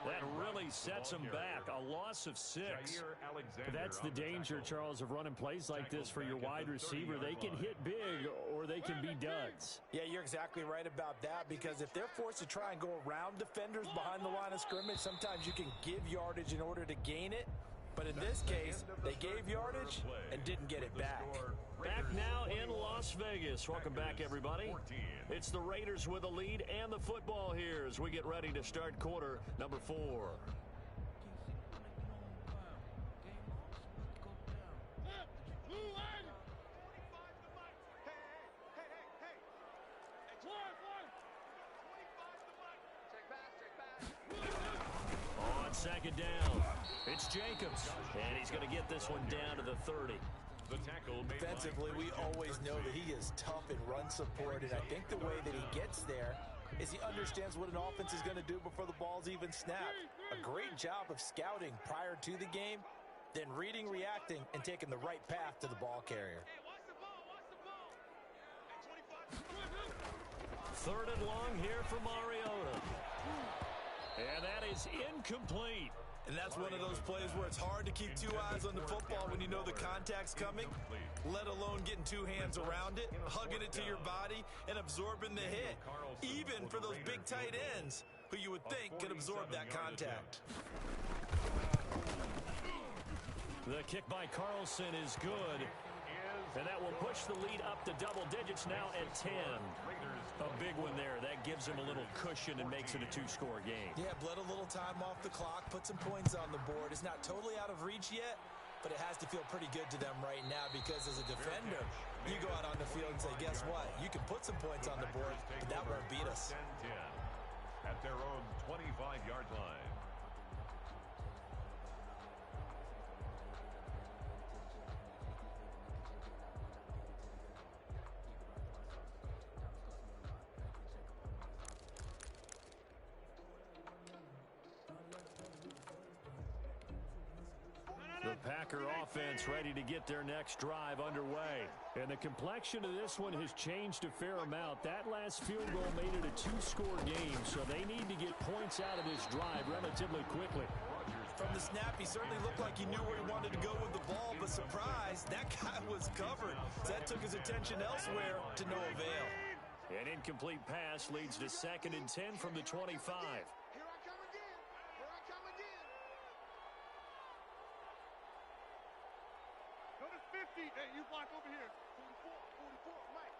That really sets them back. A loss of 6. But that's the danger, Charles, of running plays like this for your wide receiver. They can hit big or they can be duds. Yeah, you're exactly right about that, because if they're forced to try and go around defenders behind the line of scrimmage, sometimes you can give yardage in order to gain it. But in this case, they gave yardage and didn't get it back. Back now in Las Las Vegas. Welcome back, everybody. It's the Raiders with a lead and the football here as we get ready to start quarter number 4. On second down, it's Jacobs, and he's going to get this one down to the 30. The tackle made Defensively, we always know that he is tough in run support, and I think the way that he gets there is he understands what an offense is going to do before the ball's even snapped. A great job of scouting prior to the game, then reading, reacting, and taking the right path to the ball carrier. Third and long here for Mariota. And that is incomplete. And that's one of those plays where it's hard to keep two eyes on the football when you know the contact's coming, let alone getting two hands around it, hugging it to your body, and absorbing the hit, even for those big tight ends who you would think could absorb that contact. The kick by Carlson is good, and that will push the lead up to double digits now at 10. A big one there. That gives him a little cushion and makes it a two-score game. Yeah, bled a little time off the clock, put some points on the board. It's not totally out of reach yet, but it has to feel pretty good to them right now because as a defender, you go out on the field and say, guess what? You can put some points on the board, but that won't beat us. 10-10 at their own 25-yard line. The Packer offense ready to get their next drive underway. And the complexion of this one has changed a fair amount. That last field goal made it a two-score game, so they need to get points out of this drive relatively quickly. From the snap, he certainly looked like he knew where he wanted to go with the ball, but surprise, that guy was covered. So that took his attention elsewhere to no avail. An incomplete pass leads to 2nd and 10 from the 25. Hey, you block over here. 44, Mike.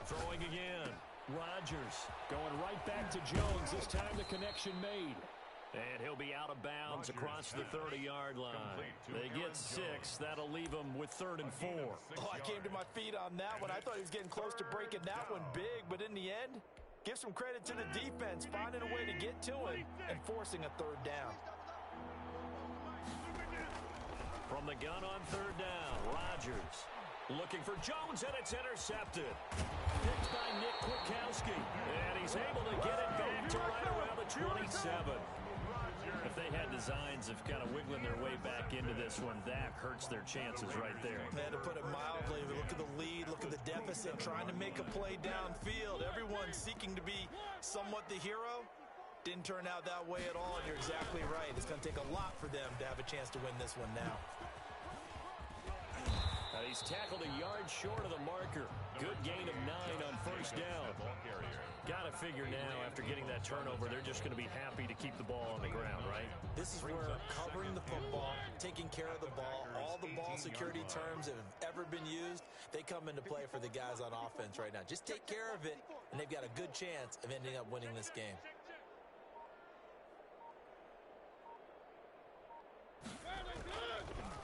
Throwing again. Rodgers going right back to Jones. This time the connection made. And he'll be out of bounds across the 30-yard line. They get 6. That'll leave them with 3rd and 4. Oh, I came to my feet on that one. I thought he was getting close to breaking that one big, but in the end, give some credit to the defense, finding a way to get to him and forcing a 3rd down. From the gun on 3rd down, Rodgers looking for Jones, and it's intercepted. Picked by Nick Kwiatkowski, and he's able to get it back to right around the 27. If they had designs of kind of wiggling their way back into this one, that hurts their chances right there. Man, to put it mildly, look at the lead, look at the deficit, trying to make a play downfield. Everyone seeking to be somewhat the hero. Didn't turn out that way at all, and you're exactly right. It's going to take a lot for them to have a chance to win this one now. He's tackled a yard short of the marker. Good gain of 9 on 1st down. Got to figure now, after getting that turnover, they're just going to be happy to keep the ball on the ground, right? This is where covering the football, taking care of the ball, all the ball security terms that have ever been used, they come into play for the guys on offense right now. Just take care of it, and they've got a good chance of ending up winning this game.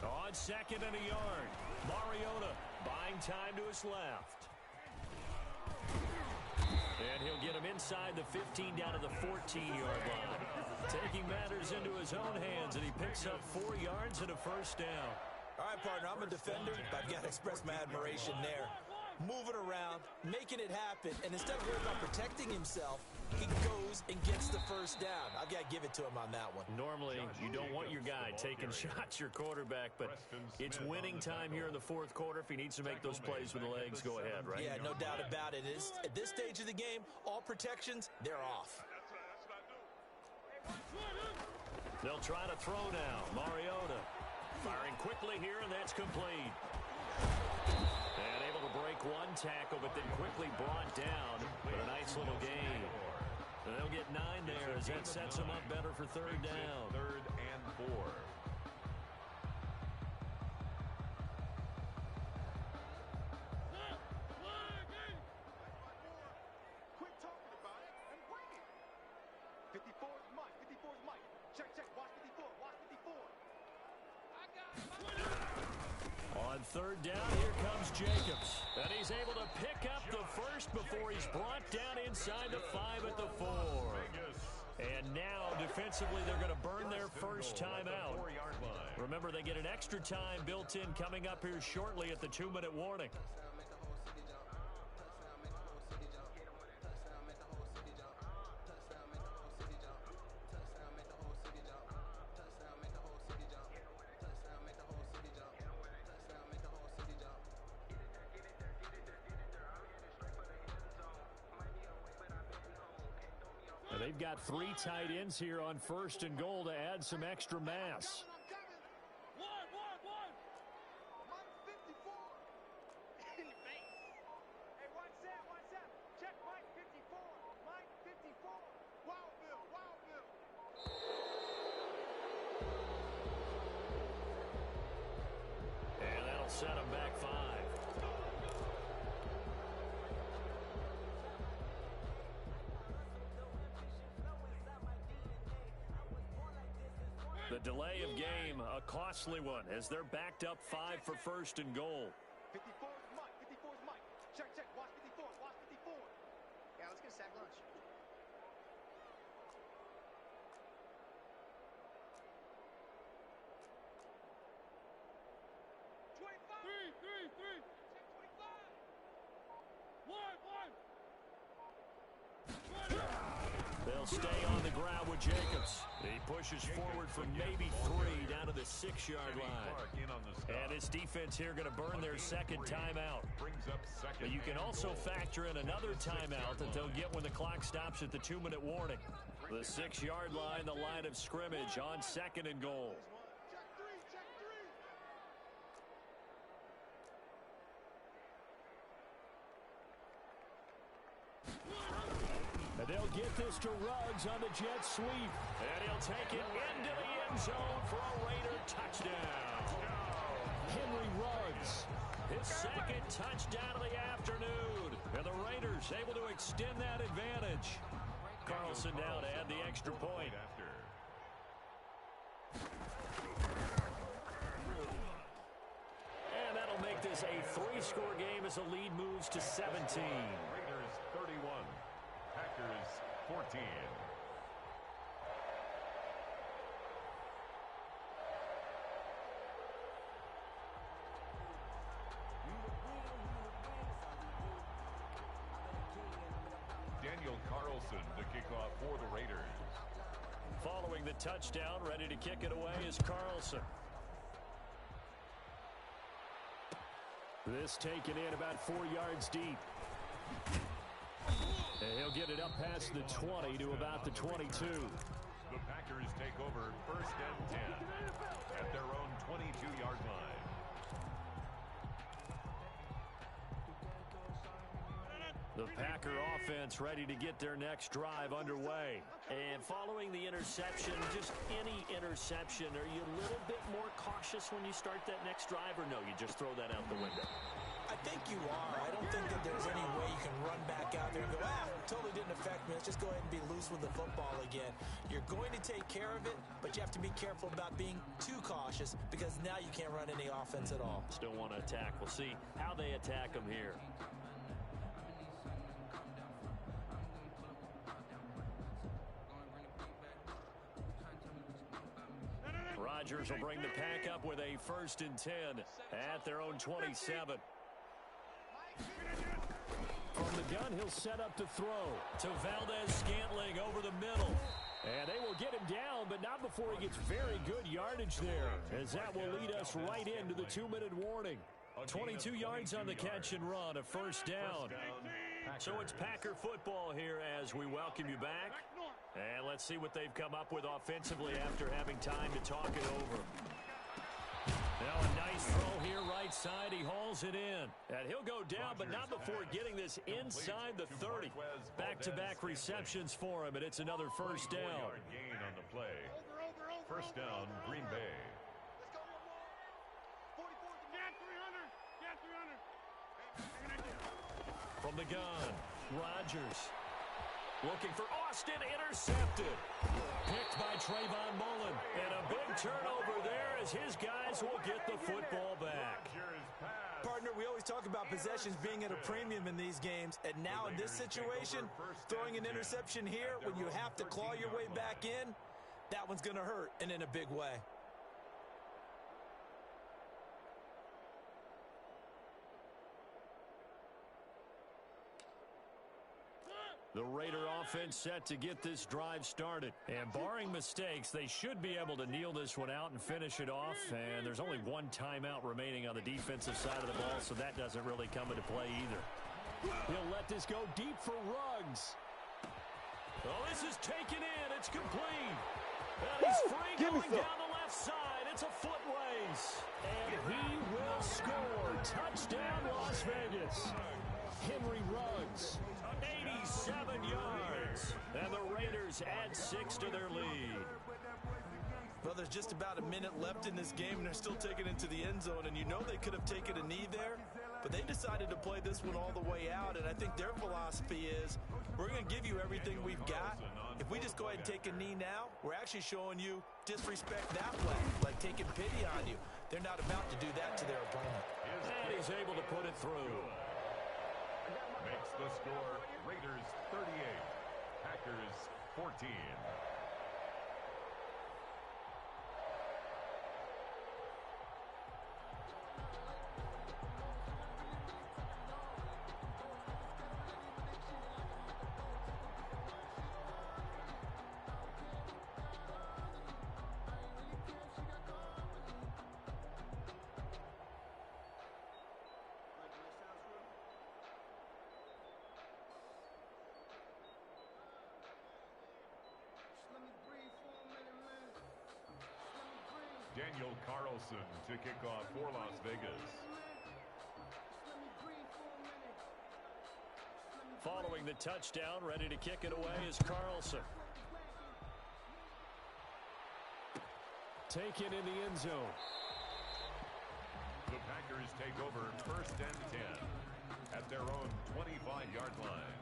On 2nd and a yard, Mariota buying time to his left. And he'll get him inside the 15 down to the 14-yard line. Taking matters into his own hands, and he picks up 4 yards and a 1st down. All right, partner, I'm a defender, but I've got to express my admiration there. Moving around, making it happen, and instead of worrying about protecting himself, he goes and gets the 1st down. I've got to give it to him on that one. Normally, you don't want your guy taking shots, your quarterback, but it's winning time here in the 4th quarter. If he needs to make those plays with the legs, go ahead, right? Yeah, no doubt about it. At this stage of the game, all protections, they're off. They'll try to throw now. Mariota firing quickly here, and that's complete. And able to break one tackle, but then quickly brought down. But a nice little gain. And they'll get 9 there as that sets them up better for 3rd down. 3rd and 4. On third down, here comes Jacobs. And he's able to pick up the first before he's brought down inside the 5 at the 4. And now, defensively, they're going to burn their first time out. Remember, they get an extra time built in coming up here shortly at the 2-minute warning. They've got 3 tight ends here on 1st and goal to add some extra mass. And that'll set him back 5. The delay of game, a costly one, as they're backed up 5 for 1st and goal. 54 is Mike. 54 is Mike. Check, check. Watch 54. Watch 54. Yeah, let's get a sack lunch. 25. 3. Check 25. 1. They'll stay on the ground with Jacobs. He pushes forward from maybe 3 down to the 6-yard line. And his defense here going to burn their second timeout. But you can also factor in another timeout that they'll get when the clock stops at the 2-minute warning. The 6-yard line, the line of scrimmage on 2nd and goal. And they'll get this to Ruggs on the jet sweep. And he'll take it into the end zone for a Raider touchdown. Henry Ruggs, his second touchdown of the afternoon. And the Raiders able to extend that advantage. Carlson now to add the extra point. And that'll make this a 3-score game as the lead moves to 17. Raiders 31. Packers 14. Daniel Carlson to kick off for the Raiders. Following the touchdown, ready to kick it away is Carlson. This taken in about 4 yards deep. And he'll get it up past the 20 to about the 22. The Packers take over 1st and 10 at their own 22-yard line. The Packer offense ready to get their next drive underway. And following the interception, just any interception, are you a little bit more cautious when you start that next drive, or no, you just throw that out the window? I think you are. I don't think that there's any way you can run back out there and go, totally didn't affect me. Let's just go ahead and be loose with the football again. You're going to take care of it, but you have to be careful about being too cautious because now you can't run any offense at all. Still want to attack. We'll see how they attack them here. Rodgers will bring the Pack up with a 1st and 10 at their own 27. From the gun, he'll set up to throw to Valdez-Scantling over the middle. And they will get him down, but not before he gets very good yardage there, as that will lead us right into the 2-minute warning. 22 yards on the catch and run, a 1st down. So it's Packer football here as we welcome you back. And let's see what they've come up with offensively after having time to talk it over. Now a nice throw here right side. He hauls it in. And he'll go down, but not before getting this inside the 30. Back-to-back receptions for him, and it's another 1st down. Gain on the play. 1st down, Green Bay. From the gun, Rodgers. Looking for Austin, intercepted. Picked by Trayvon Mullen. And a big turnover there as his guys will get the football back. Partner, we always talk about possessions being at a premium in these games. And now in this situation, throwing an interception here when you have to claw your way back in, that one's going to hurt, and in a big way. The Raider offense set to get this drive started. And barring mistakes, they should be able to kneel this one out and finish it off. And there's only one timeout remaining on the defensive side of the ball, so that doesn't really come into play either. He'll let this go deep for Ruggs. Oh, this is taken in. It's complete. And he's free going down the left side. It's a foot race. And he will score. Touchdown, Las Vegas. Henry Ruggs. 87 yards. And the Raiders add 6 to their lead. Well, there's just about a minute left in this game, and they're still taking it to the end zone. And you know they could have taken a knee there, but they decided to play this one all the way out. And I think their philosophy is, we're going to give you everything we've got. If we just go ahead and take a knee now, we're actually showing you disrespect that way, like taking pity on you. They're not about to do that to their opponent. And he's able to put it through. Makes the score Raiders 38, Packers 14. Daniel Carlson to kick off for Las Vegas. Following the touchdown, ready to kick it away is Carlson. Taken in the end zone. The Packers take over 1st and 10 at their own 25-yard line.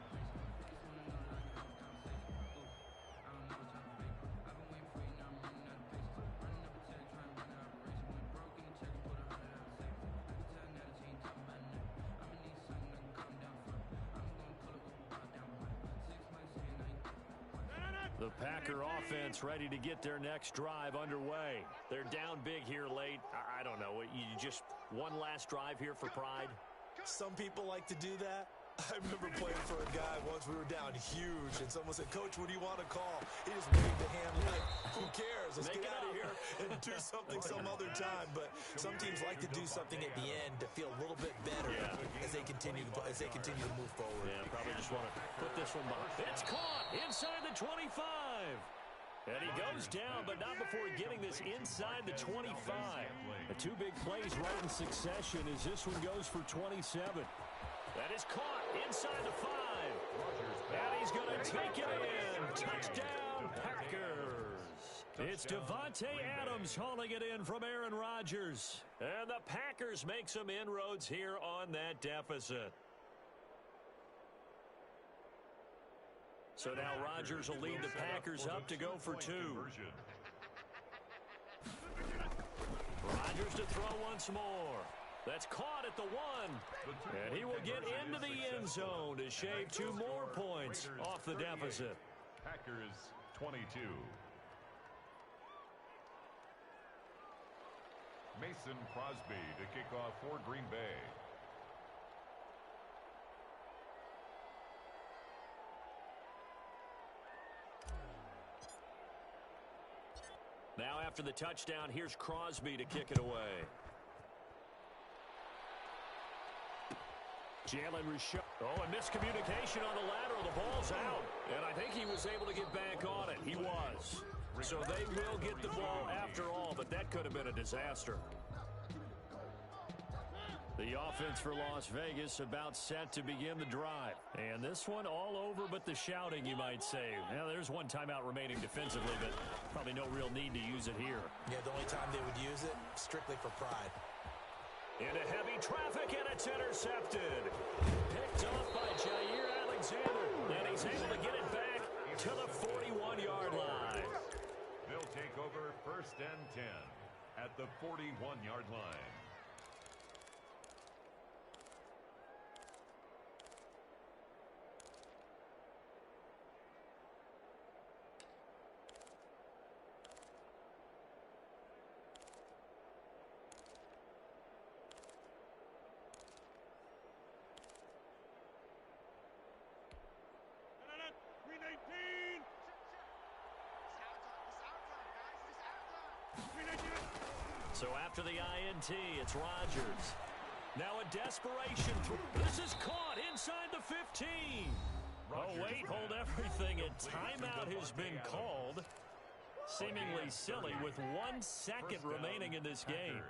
The Packer offense ready to get their next drive underway. They're down big here late. I don't know. You just one last drive here for pride? Some people like to do that. I remember playing for a guy once. We were down huge, and someone said, "Coach, what do you want to call?" He just waved a hand like, "Who cares? Let's get out of here and do something some other time." But some teams like to do something at the end to feel a little bit better as they continue to move forward. Yeah, probably just want to put this one behind. It's caught inside the 25. And he goes down, but not before getting this inside the 25. The two big plays right in succession as this one goes for 27. That is caught inside the 5. And he's going to take it in. Touchdown, Packers. It's Devontae Adams hauling it in from Aaron Rodgers. And the Packers make some inroads here on that deficit. So now Rodgers will lead the Packers up to go for 2. Rodgers to throw once more. That's caught at the 1. And he will get into the end zone to shave 2 more points off the deficit. Packers 22. Mason Crosby to kick off for Green Bay. Now after the touchdown, here's Crosby to kick it away. Jalen Richard. Oh, a miscommunication on the lateral. The ball's out. And I think he was able to get back on it. He was. So they will get the ball after all, but that could have been a disaster. The offense for Las Vegas about set to begin the drive. And this one all over but the shouting, you might say. Now, there's one timeout remaining defensively, but probably no real need to use it here. Yeah, the only time they would use it, strictly for pride. Into heavy traffic, and it's intercepted. Picked off by Jair Alexander. And he's able to get it back at the 41-yard line. So after the INT, it's Rodgers. Now a desperation throw. This is caught inside the 15. Oh, wait, hold everything. A timeout has been called. Seemingly silly with 1 second remaining in this game.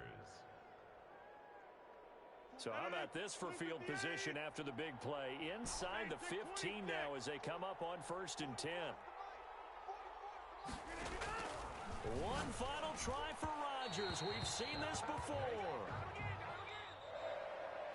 So how about this for field position after the big play? Inside the 15 now as they come up on 1st and 10. One final try for Rodgers. We've seen this before.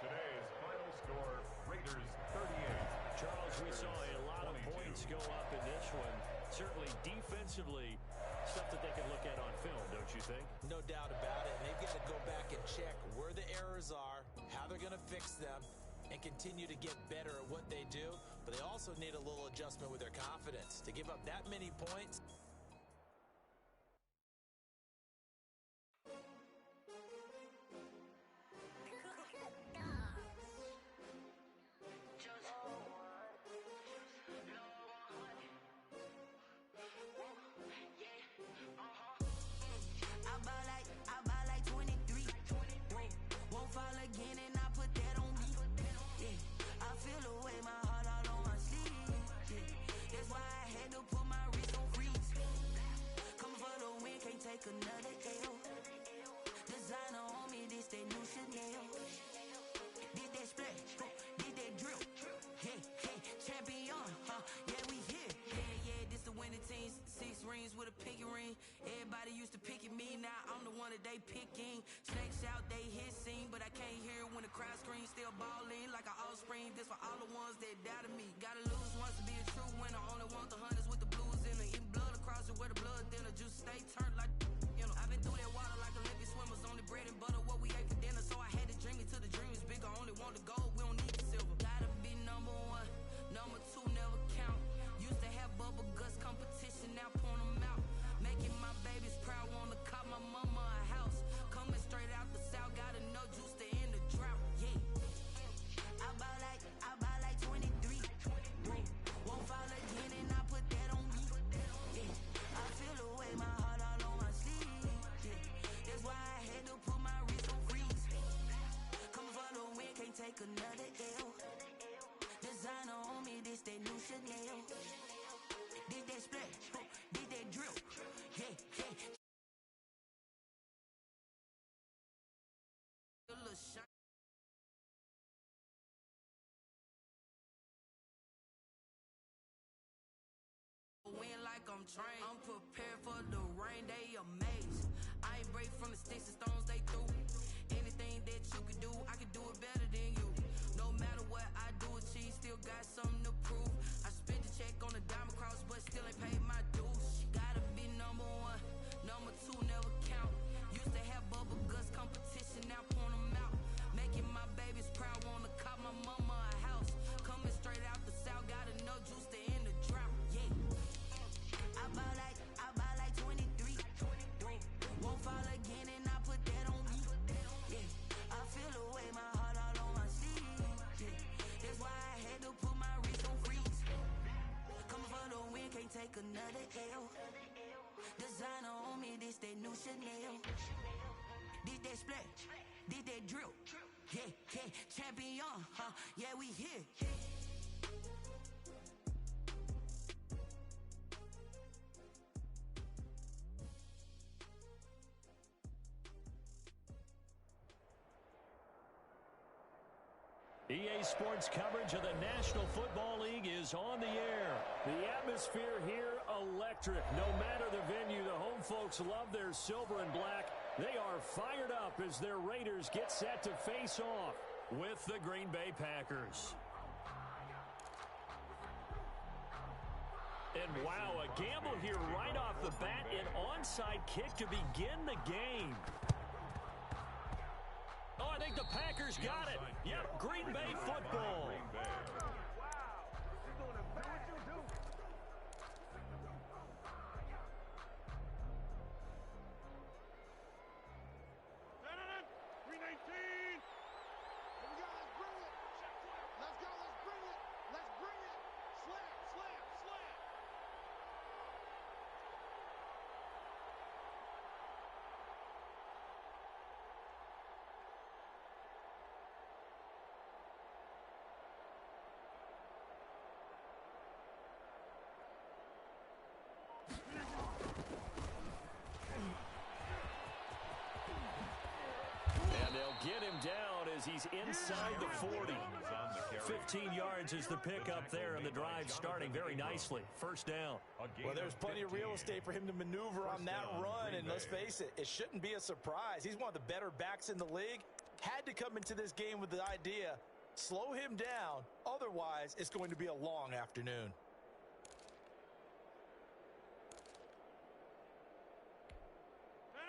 Today's final score, Raiders 38. Charles, we saw a lot of points go up in this one. Certainly defensively, stuff that they can look at on film, don't you think? No doubt about it. And they've got to go back and check where the errors are, how they're going to fix them, and continue to get better at what they do. But they also need a little adjustment with their confidence. To give up that many points. Another L. Designer on me, this that new Chanel. Did that splash, did that drill. Yeah, champion, yeah, we here. Yeah, this the winning team. 6 rings with a pinky ring. Everybody used to pick at me, now I'm the one that they picking. Snakes out, they hit scene, but I can't hear when the crowd screams. Still balling like an offspring. This for all the ones that doubted me. Gotta lose once to be a true winner. Only want the hunters with the blues in it. Eating blood across it where the blood thinner. Juice stay turned like. I've been through that water like Olympic swimmers. Only bread and butter, what we ate for dinner. So I had to dream it till the dream is bigger. Only want the gold, we don't need the silver. Gotta be number 1, number 2 never count. Used to have bubble guts competition, now point them out. Making my babies proud, wanna cop my mama a house. Coming straight out the south, gotta know juice to end the drought. Yeah, I buy like 23. Won't fall again and I put that on me. Yeah, I feel the way my heart. Take another L. Designer on me, this that new Chanel. Did that splash, did that drill. Yeah. Win like I'm trained. I'm prepared for the rain, they amazed. I ain't break from the sticks and stones they threw. Anything that you can do, I can do it better than you. No matter what I do, achieve, still got something to prove. I spent the check on the diamond cross, but still ain't paid my dues. Gotta be number 1, number 2 never count. Used to have bubble guts competition, now point them out. Making my babies proud, wanna cop my mama a house. Coming straight out the south, gotta know juice to end the drought. Yeah, I buy like 23. Won't fall again and I put that on me. Yeah, I feel the way my heart all on my sleeve. Yeah, that's why I had to put my wrist on freeze. Coming for the win, can't take another L. Designer on me, this that new Chanel. Did that splash, did that drill. Yeah, champion, yeah, we here. EA Sports coverage of the National Football League is on the air. The atmosphere here electric. No matter the venue, the home folks love their silver and black. They are fired up as their Raiders get set to face off with the Green Bay Packers. And wow, a gamble here right off the bat. An onside kick to begin the game. Oh, I think the Packers got it. Yep, Green Bay football. Get him down as he's inside the 40. 15 yards is the pickup there, and the drive starting very nicely. First down. Well, there's plenty of real estate for him to maneuver on that run, and let's face it, it shouldn't be a surprise. He's one of the better backs in the league. Had to come into this game with the idea, slow him down, otherwise it's going to be a long afternoon.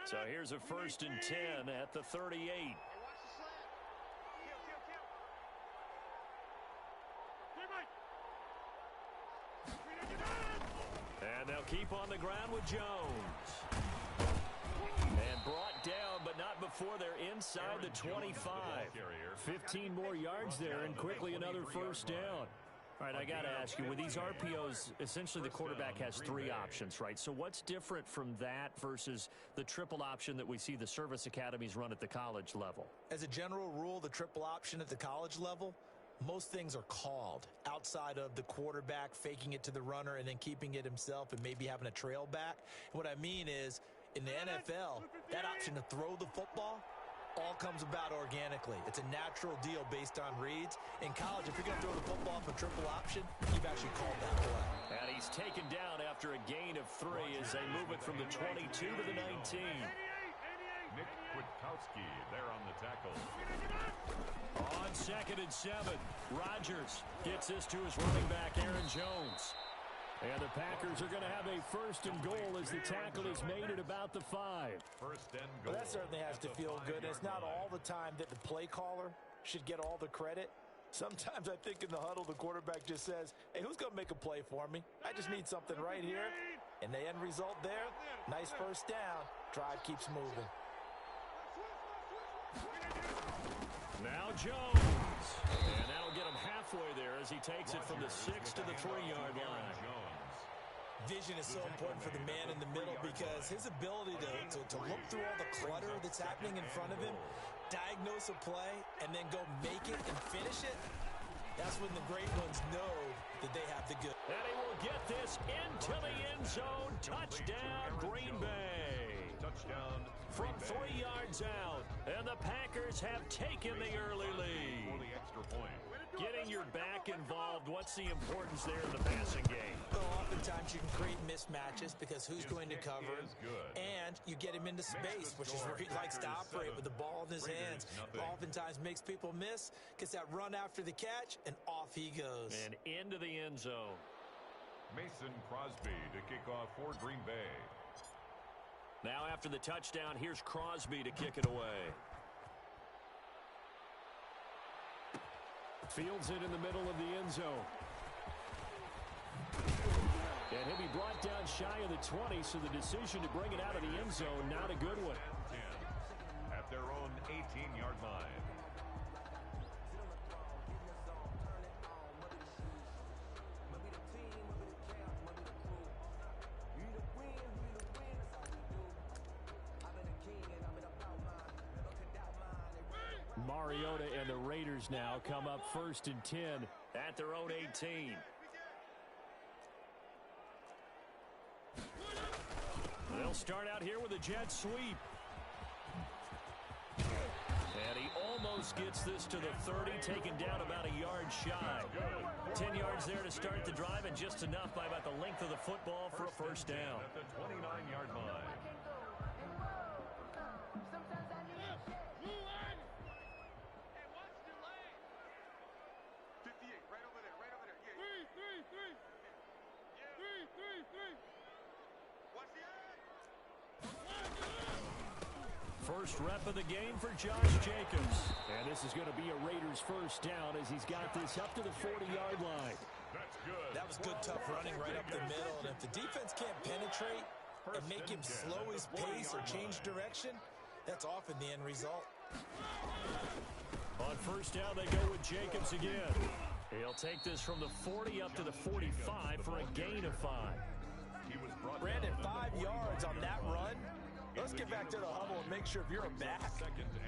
So here's a 1st and 10 at the 38. And they'll keep on the ground with Jones. And brought down, but not before they're inside the 25. 15 more yards there, and quickly another first down. All right, I got to ask you, with these RPOs, essentially the quarterback has 3 options, right? So what's different from that versus the triple option that we see the service academies run at the college level? As a general rule, the triple option at the college level, most things are called outside of the quarterback faking it to the runner and then keeping it himself and maybe having a trail back. What I mean is, in the NFL, that option to throw the football all comes about organically. It's a natural deal based on reads. In college, if you're going to throw the football off a triple option, you've actually called that play. And he's taken down after a gain of 3 as they move it from the 22 to the 19. Nick Kwiatkowski there on the tackle. On 2nd and 7, Rodgers gets this to his running back, Aaron Jones. And the Packers are going to have a 1st and goal as the tackle is made at about the 5. 1st and goal. Well, that certainly has to feel good. It's not all the time that the play caller should get all the credit. Sometimes I think in the huddle, the quarterback just says, hey, who's going to make a play for me? I just need something right here. And the end result there, nice first down. Drive keeps moving. Now Jones. And that'll get him halfway there as he takes it from the 6 to the 3-yard line. Vision is so important for the man in the middle because his ability to look through all the clutter that's happening in front of him, diagnose a play, and then go make it and finish it, that's when the great ones know that they have the good. And he will get this into the end zone. Touchdown, Green Bay. Touchdown from 3 yards out. And the Packers have taken the early lead. For the extra point. Getting your back involved, what's the importance there in the passing game? Well, oftentimes you can create mismatches because who's going to cover him, and you get him into space, which is where he likes to operate with the ball in his hands. Oftentimes makes people miss, gets that run after the catch, and off he goes. And into the end zone. Mason Crosby to kick off for Green Bay. Now after the touchdown, here's Crosby to kick it away. Fields it in the middle of the end zone. And he'll be brought down shy of the 20, so the decision to bring it out of the end zone, not a good one. 10 at their own 18-yard line. Mariota and the Raiders now come up 1st and 10 at their own 18. They'll start out here with a jet sweep. And he almost gets this to the 30, taken down about a yard shy. 10 yards there to start the drive, and just enough by about the length of the football for a first down. At the 29-yard line. First rep of the game for Josh Jacobs. And this is going to be a Raiders first down as he's got this up to the 40-yard line. That's good. That was good, tough running right up the middle. And if the defense can't penetrate and make him slow his pace or change direction, that's often the end result. On first down, they go with Jacobs again. He'll take this from the 40 up to the 45 for a gain of 5. Brandon, 5 yards on that run. Let's get back to the huddle and make sure if you're a back,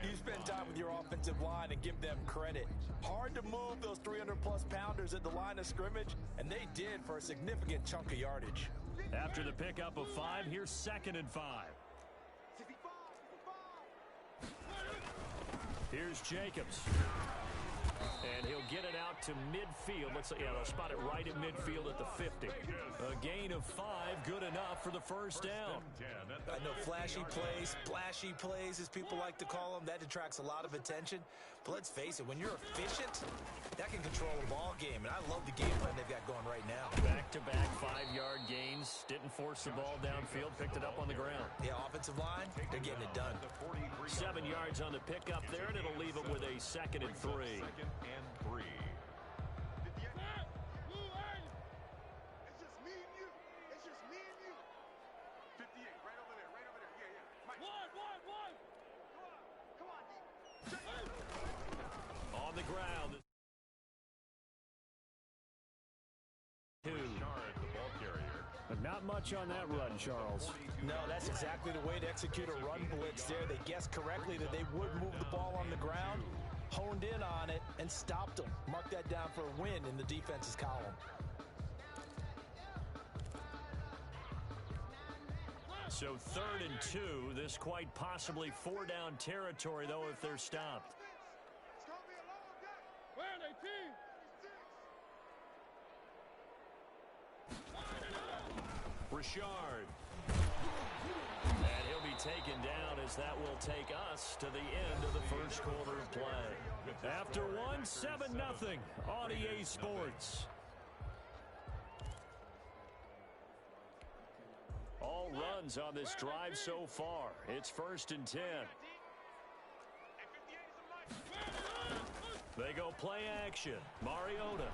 you spend time with your offensive line and give them credit. Hard to move those 300-plus pounders at the line of scrimmage, and they did for a significant chunk of yardage. After the pickup of 5, here's 2nd and 5. Here's Jacobs. And he'll get it out to midfield. Looks like, yeah, they'll spot it right at midfield at the 50. A gain of 5, good enough for the first down. I know flashy plays, splashy plays, as people like to call them, that detracts a lot of attention. But let's face it, when you're efficient, that can control a ball game. And I love the game plan they've got going right now. Back-to-back 5-yard gains. Didn't force the ball downfield. Picked it up on the ground. Yeah, offensive line, they're getting it done. 7 yards on the pickup there, and it'll leave it with a 2nd and 3. 2nd and 3. On the ground. 2. The ball carrier. But not much on that run, Charles. No, that's exactly the way to execute a run blitz there. They guessed correctly that they would move the ball on the ground, honed in on it, and stopped them. Mark that down for a win in the defense's column. So 3rd and 2. This quite possibly 4-down territory, though, if they're stopped. Richard. And he'll be taken down as that will take us to the end of the first quarter of play. After 1, 7-0 on EA Sports. All runs on this drive so far. It's 1st and 10. They go play action. Mariota.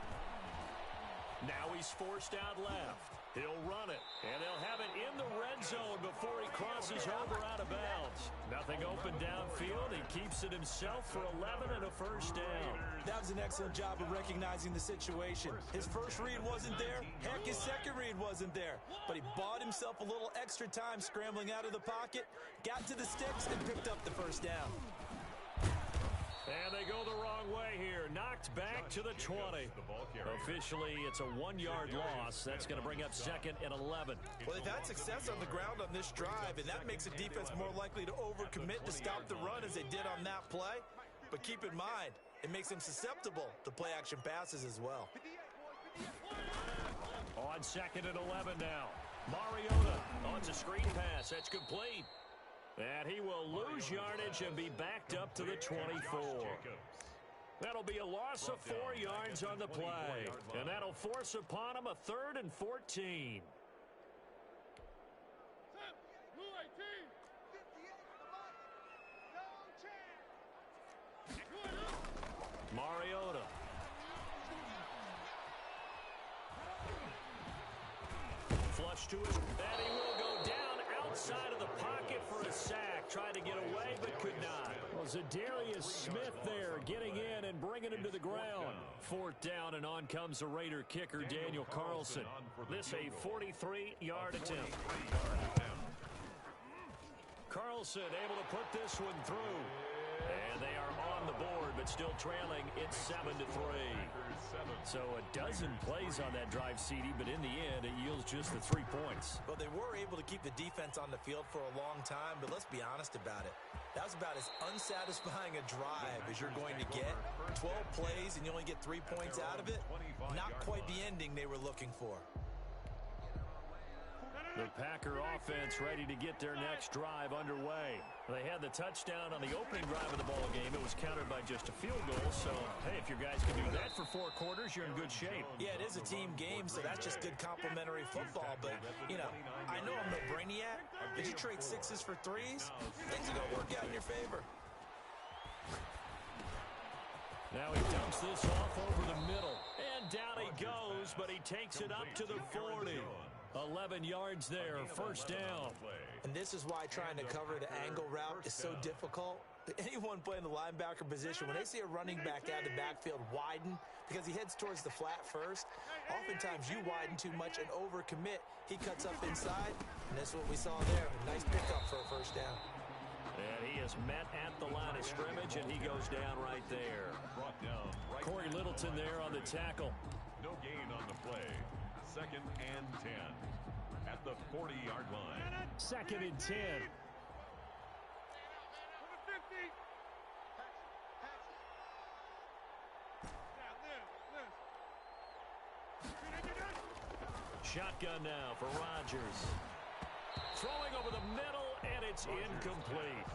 Now he's forced out left. He'll run it, and they'll have it in the red zone before he crosses over out of bounds. Nothing open downfield. He keeps it himself for 11 and a first down. That was an excellent job of recognizing the situation. His first read wasn't there. Heck, his second read wasn't there. But he bought himself a little extra time scrambling out of the pocket, got to the sticks, and picked up the first down. And they go the wrong way here. Knocked back to the 20. Officially, it's a 1-yard loss. That's going to bring up 2nd and 11. Well, they've had success on the ground on this drive, and that makes a defense more likely to overcommit to stop the run as they did on that play. But keep in mind, it makes them susceptible to play-action passes as well. On 2nd and 11 now. Mariota on the screen pass. That's complete. And he will lose yardage and be backed up to the 24. That'll be a loss of 4 yards on the play. And that'll force upon him a 3rd and 14. Mariota. Flush to his, and he will go down outside of the pocket for a sack. Tried to get away, but could not. Well, Zadarius Smith there getting in and bringing him to the ground. 4th down, and on comes the Raider kicker, Daniel Carlson. This a 43-yard attempt. Carlson able to put this one through. And they are on the board, but still trailing. It's 7-3. So a dozen plays on that drive, CD, but in the end, it yields just the 3 points. Well, they were able to keep the defense on the field for a long time, but let's be honest about it. That was about as unsatisfying a drive as you're going to get. 12 plays, and you only get 3 points out of it. Not quite the ending they were looking for. The Packer offense ready to get their next drive underway. They had the touchdown on the opening drive of the ball game. It was countered by just a field goal. So, hey, if your guys can do that for 4 quarters, you're in good shape. Yeah, it is a team game, so that's just good complimentary football. But, you know, I know I'm no brainiac, but you trade 6s for 3s, things are going to work out in your favor. Now he dumps this off over the middle. And down he goes, but he takes it up to the 40. 11 yards there, first down. And this is why trying to cover the angle route is so difficult. Anyone playing the linebacker position, when they see a running back out of the backfield widen because he heads towards the flat first, oftentimes you widen too much and overcommit. He cuts up inside, and that's what we saw there. A nice pickup for a first down. And he is met at the line of scrimmage, and he goes down right there. Corey Littleton there on the tackle. No gain on the play. 2nd and 10 at the 40-yard line. 2nd and 10. Shotgun now for Rodgers. Throwing over the middle, and it's incomplete.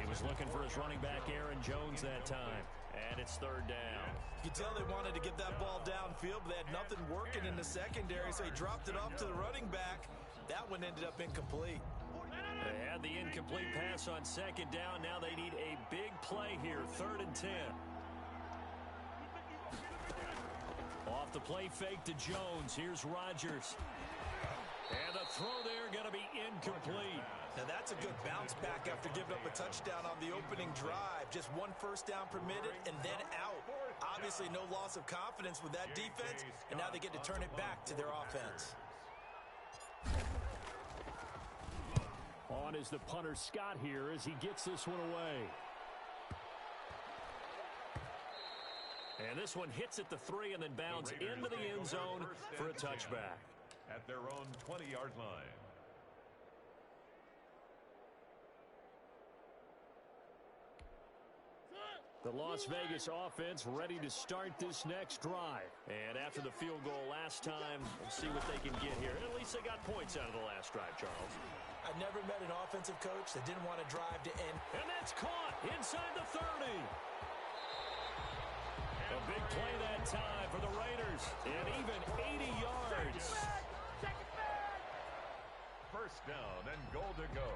He was looking for his running back, Aaron Jones, that time. And it's 3rd down. You can tell they wanted to get that ball downfield, but they had nothing working in the secondary, so he dropped it off to the running back. That one ended up incomplete. They had the incomplete pass on 2nd down. Now they need a big play here, 3rd and 10. Off the play fake to Jones. Here's Rodgers. And the throw there going to be incomplete. Now that's a good bounce back after giving up a touchdown on the opening drive. Just 1 first down permitted and then out. Obviously no loss of confidence with that defense, and now they get to turn it back to their offense. On is the punter Scott here as he gets this one away. And this one hits at the 3 and then bounds into the end zone for a touchback. At their own 20-yard line. The Las Vegas offense ready to start this next drive. And after the field goal last time, we'll see what they can get here. At least they got points out of the last drive, Charles. I've never met an offensive coach that didn't want to drive to end. And that's caught inside the 30. A big play that time for the Raiders. And even 80 yards. First down and goal to go.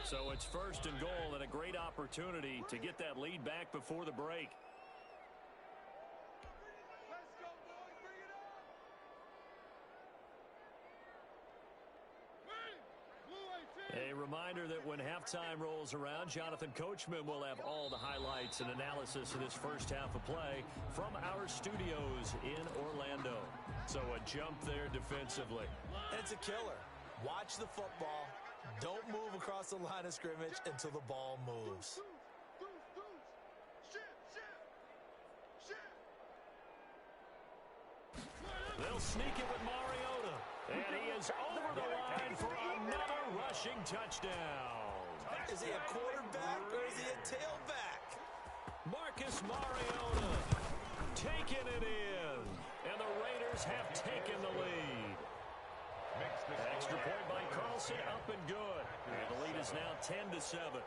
So it's 1st and goal and a great opportunity to get that lead back before the break. A reminder that when halftime rolls around, Jonathan Coachman will have all the highlights and analysis of this first half of play from our studios in Orlando. So a jump there defensively. And it's a killer. Watch the football. Don't move across the line of scrimmage until the ball moves. They'll sneak it with Mariota. And he is over the line for another rushing touchdown. Is he a quarterback or is he a tailback? Marcus Mariota taking it in. And the Raiders have taken the lead. Extra point by Carlson, up and good. And the lead is now 10-7.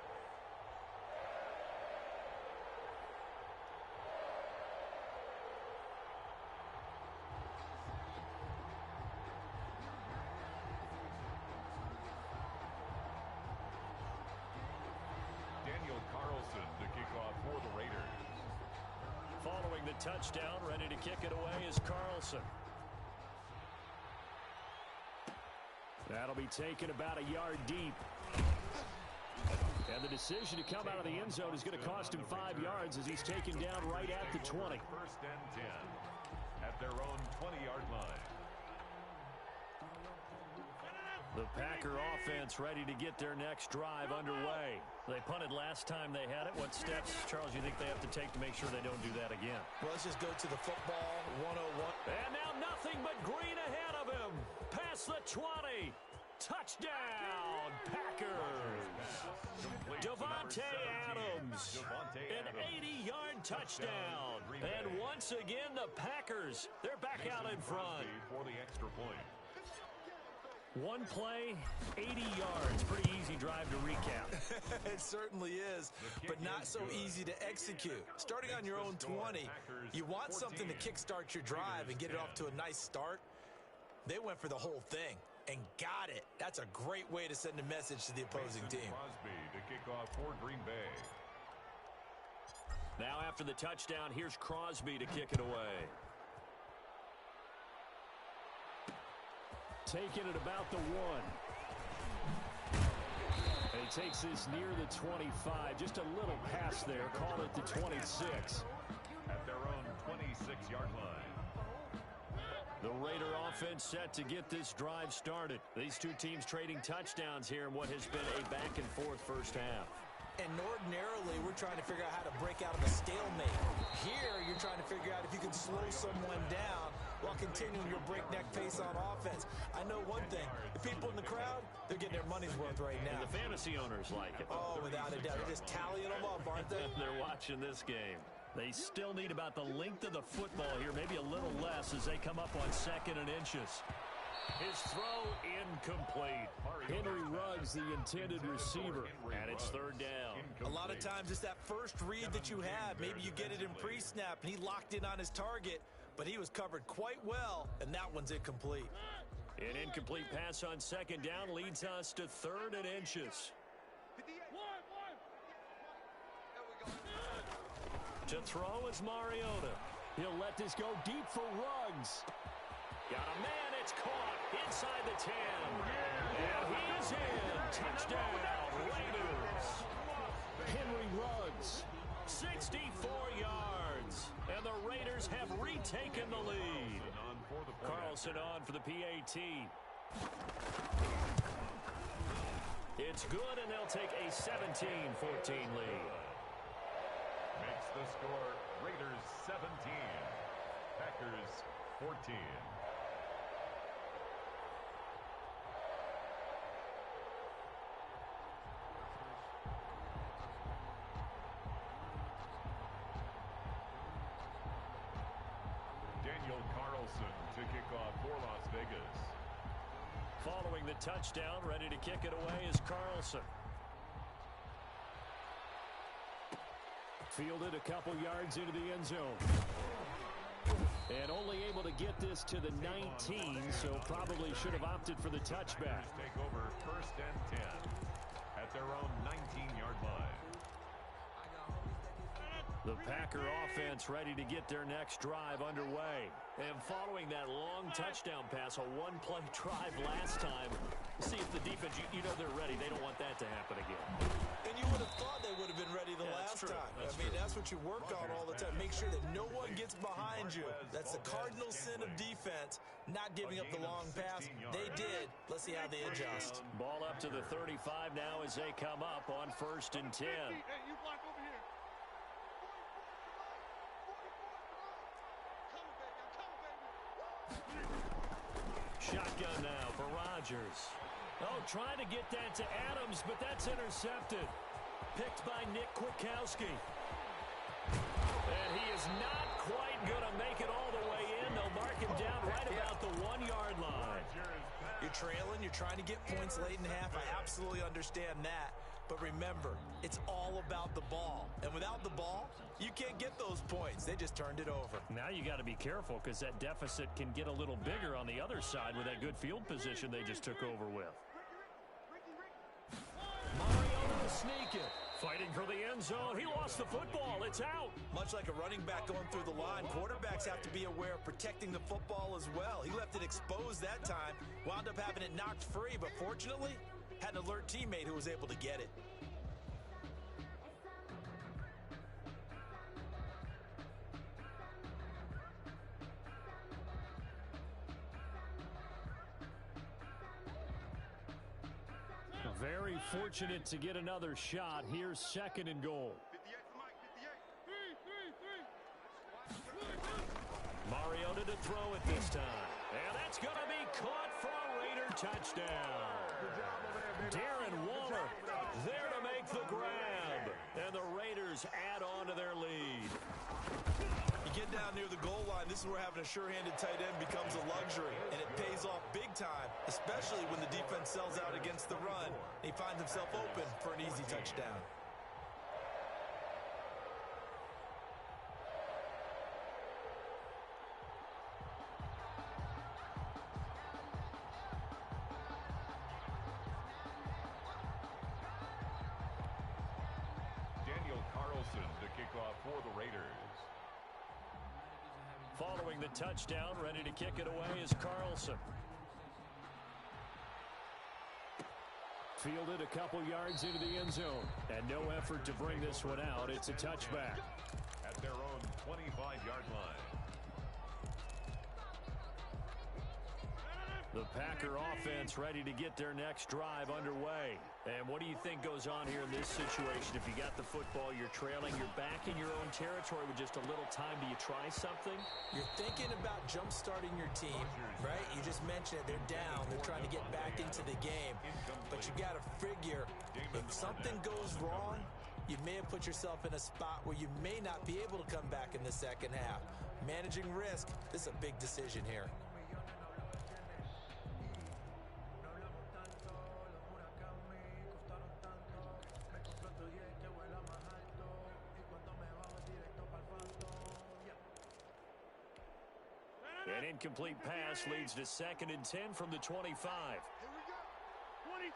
Daniel Carlson to kick off for the Raiders. Following the touchdown, ready to kick it away is Carlson. That'll be taken about a yard deep. And the decision to come out of the end zone is going to cost him 5 yards as he's taken down right at the 20. 1st and 10 at their own 20-yard line. The Packer offense ready to get their next drive underway. They punted last time they had it. What steps, Charles, you think they have to take to make sure they don't do that again? Well, let's just go to the football 101. And now nothing but green ahead of him. Past the 20. Touchdown, Packers. Devontae Adams, an 80-yard touchdown. And once again, the Packers, they're back out in front. For the extra point. One play, 80 yards. Pretty easy drive to recap. It certainly is, but not so easy to execute. Starting on your own 20, you want something to kickstart your drive and get it off to a nice start. They went for the whole thing and got it. That's a great way to send a message to the opposing team. Crosby to kick off for Green Bay. Now after the touchdown, here's Crosby to kick it away. Taking it about the 1. And he takes this near the 25. Just a little pass there. Call it the 26. At their own 26-yard line. The Raider offense set to get this drive started. These two teams trading touchdowns here in what has been a back-and-forth first half. And ordinarily, we're trying to figure out how to break out of a stalemate. Here, you're trying to figure out if you can slow someone down while continuing your breakneck pace on offense. I know one thing. The people in the crowd, they're getting their money's worth right now. And the fantasy owners like it. Oh, without a doubt. They're just tallying them up, aren't they? They're watching this game. They still need about the length of the football here, maybe a little less as they come up on 2nd and inches. His throw incomplete. Henry Ruggs, the intended receiver, and it's 3rd down. A lot of times it's that first read that you have. Maybe you get it in pre-snap, and he locked in on his target, but he was covered quite well, and that one's incomplete. An incomplete pass on 2nd down leads us to 3rd and inches. To throw is Mariota. He'll let this go deep for Ruggs. Got a man, it's caught inside the 10. And he's in. Touchdown, Raiders. Henry Ruggs, 64 yards. And the Raiders have retaken the lead. Carlson on for the PAT. It's good, and they'll take a 17-14 lead. Makes the score Raiders 17, Packers 14. Daniel Carlson to kick off for Las Vegas. Following the touchdown, ready to kick it away is Carlson. Fielded a couple yards into the end zone. And only able to get this to the 19, so probably should have opted for the touchback. Take over 1st and 10 at their own 19-yard line. The Packer offense ready to get their next drive underway. And following that long touchdown pass, a one-play drive last time, see if the defense, you know they're ready. They don't want that to happen again. And you would have thought they would have been ready the last time. That's what you work on all the time. Make sure that no one gets behind you. That's the cardinal sin of defense, not giving up the long pass. They did. Let's see how they adjust. Ball up to the 35 now as they come up on 1st and 10. Shotgun now for Rodgers. Oh, trying to get that to Adams, but that's intercepted. Picked by Nick Kwiatkowski. And he is not quite going to make it all the way in. They'll mark him down right about the 1-yard line. You're trailing. You're trying to get points late in half. I absolutely understand that. But remember, it's all about the ball. And without the ball, you can't get those points. They just turned it over. Now you got to be careful because that deficit can get a little bigger on the other side with that good field position they just took over with. Mariota to sneak it. Fighting for the end zone. He lost the football. It's out. Much like a running back going through the line, quarterbacks have to be aware of protecting the football as well. He left it exposed that time, wound up having it knocked free, but fortunately, had an alert teammate who was able to get it. very fortunate to get another shot. Here's 2nd and goal. Mariota to throw it this time. And that's going to be caught for a Raider touchdown. Darren Waller there to make the grab. And the Raiders add on to their lead. You get down near the goal line, this is where having a sure-handed tight end becomes a luxury. And it pays off big time, especially when the defense sells out against the run. He finds himself open for an easy touchdown. For the Raiders. Following the touchdown, ready to kick it away is Carlson. Fielded a couple yards into the end zone. And no effort to bring this one out. It's a touchback. At their own 25-yard line. The Packer offense ready to get their next drive underway. And what do you think goes on here in this situation? If you got the football, you're trailing, you're back in your own territory with just a little time. Do you try something? You're thinking about jump-starting your team, right? You just mentioned it. They're down. They're trying to get back into the game. But you got to figure, if something goes wrong, you may have put yourself in a spot where you may not be able to come back in the second half. Managing risk, this is a big decision here. An incomplete pass leads to 2nd and 10 from the 25. Here we go. 26.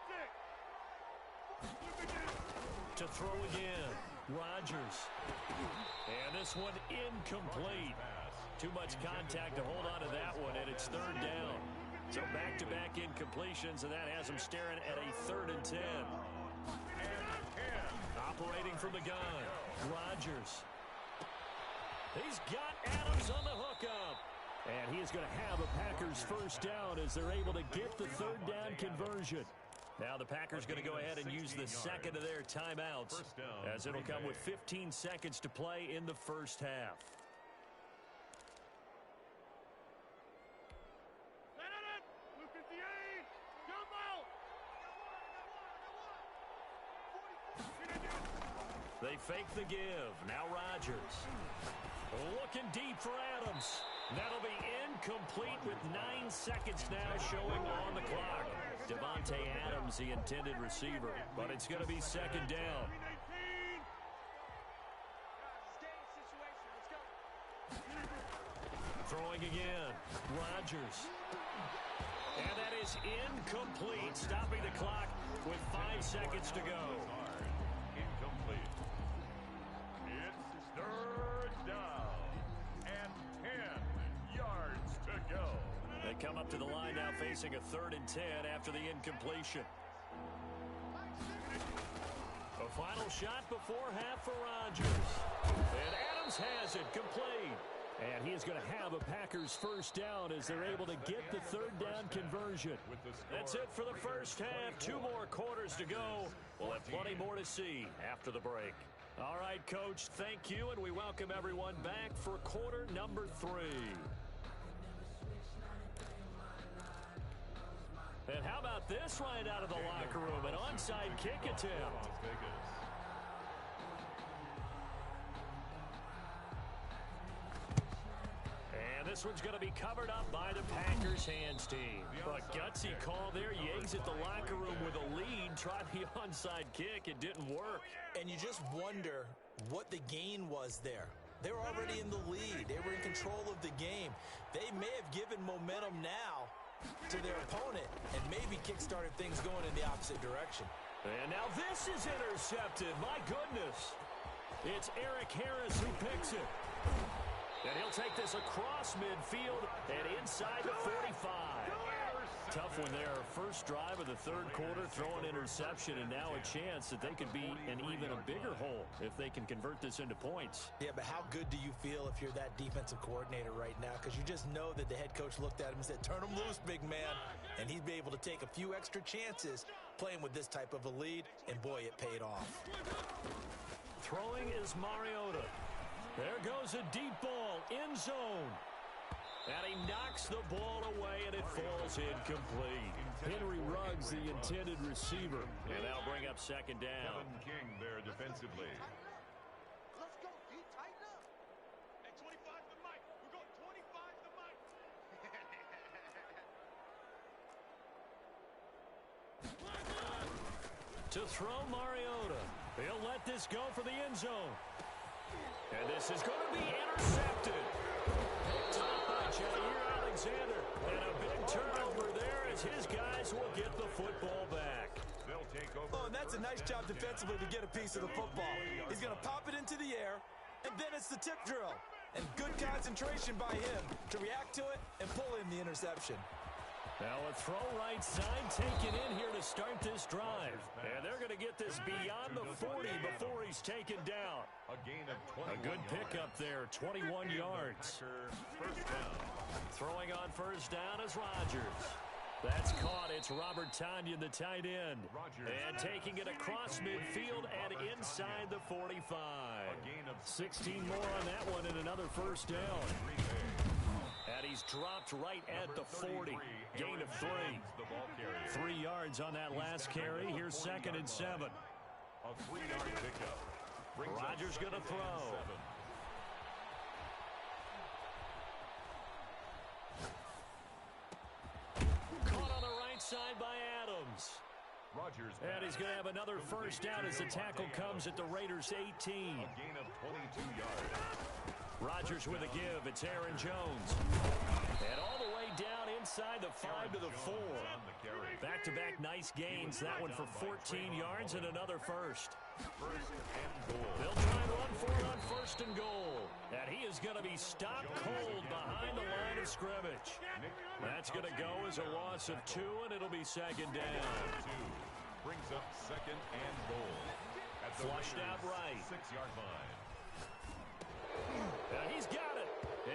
To throw again, Rodgers. And this one incomplete. Too much contact to hold on to that one, and it's 3rd down. So back-to-back incompletions, and that has them staring at a 3rd and 10. Operating from the gun, Rodgers. He's got Adams on the hookup. And he is going to have a Packers first down as they're able to get the 3rd down conversion. Now the Packers going to go ahead and use the 2nd of their timeouts as it'll come with 15 seconds to play in the first half. They fake the give. Now Rodgers. Looking deep for Adams. That'll be incomplete with 9 seconds now showing on the clock. Devontae Adams, the intended receiver, but it's going to be 2nd down. Throwing again, Rodgers. And that is incomplete, stopping the clock with 5 seconds to go. Incomplete. It's 3rd down and 10 yards to go. They come up to the line now facing a 3rd and 10 after the incompletion. A final shot before half for Rodgers. And Adams has it complete. And he is going to have a Packers first down as they're able to get the 3rd down conversion. That's it for the first half. 2 more quarters to go. We'll have plenty more to see after the break. All right, Coach, thank you, and we welcome everyone back for quarter number 3. And how about this right out of the locker room? An onside kick attempt. And this one's going to be covered up by the Packers hands team. But gutsy call there. Yates at the locker room with a lead. Tried the onside kick. It didn't work. And you just wonder what the gain was there. They were already in the lead. They were in control of the game. They may have given momentum now to their opponent and maybe kick-started things going in the opposite direction. And now this is intercepted. My goodness. It's Eric Harris who picks it. And he'll take this across midfield and inside the 45. Tough one there. First drive of the 3rd quarter, throw an interception, and now a chance that they could be in even a bigger hole if they can convert this into points. Yeah, but how good do you feel if you're that defensive coordinator right now? Because you just know that the head coach looked at him and said, turn him loose, big man. And he'd be able to take a few extra chances playing with this type of a lead, and boy, it paid off. Throwing is Mariota. There goes a deep ball, end zone. And he knocks the ball away, and it falls incomplete. Henry Ruggs, the intended receiver. And that'll bring up second down. Kevin King there defensively. Let's go, D. Tighten up. At 25 to Mike. We're going 25 to Mike. To throw Mariota. He'll let this go for the end zone. And this is going to be intercepted. Picked off by Jair Alexander. And a big turnover there as his guys will get the football back. They'll take over. Oh, and that's a nice job defensively to get a piece of the football. He's going to pop it into the air, and then it's the tip drill. And good concentration by him to react to it and pull in the interception. Now a throw right side taken in here to start this drive. And they're going to get this beyond the 40 before he's taken down. A gain of 21 A good pickup there, 21 yards. First down. Throwing on first down is Rodgers. That's caught. It's Robert Tonyan, the tight end. And taking it across midfield and inside the 45. 16 more on that one and another first down. And he's dropped right at the 40. Gain of 3. 3 yards on that last carry. Here's 2nd and 7. A 3-yard pickup. Rodgers going to throw. Caught on the right side by Adams. Rodgers. And he's going to have another first down as the tackle comes at the Raiders' 18. A gain of 22 yards. Rodgers with a give. It's Aaron Jones. And all the way down inside the 5 to the 4. Back-to-back nice gains. That one for 14 yards and another first. They'll try and run for it on 1st and goal. And he is going to be stopped cold behind the line of scrimmage. That's going to go as a loss of 2, and it'll be 2nd down. Brings up 2nd and goal. At the Flushed out right. 6-yard line. Now he's got it.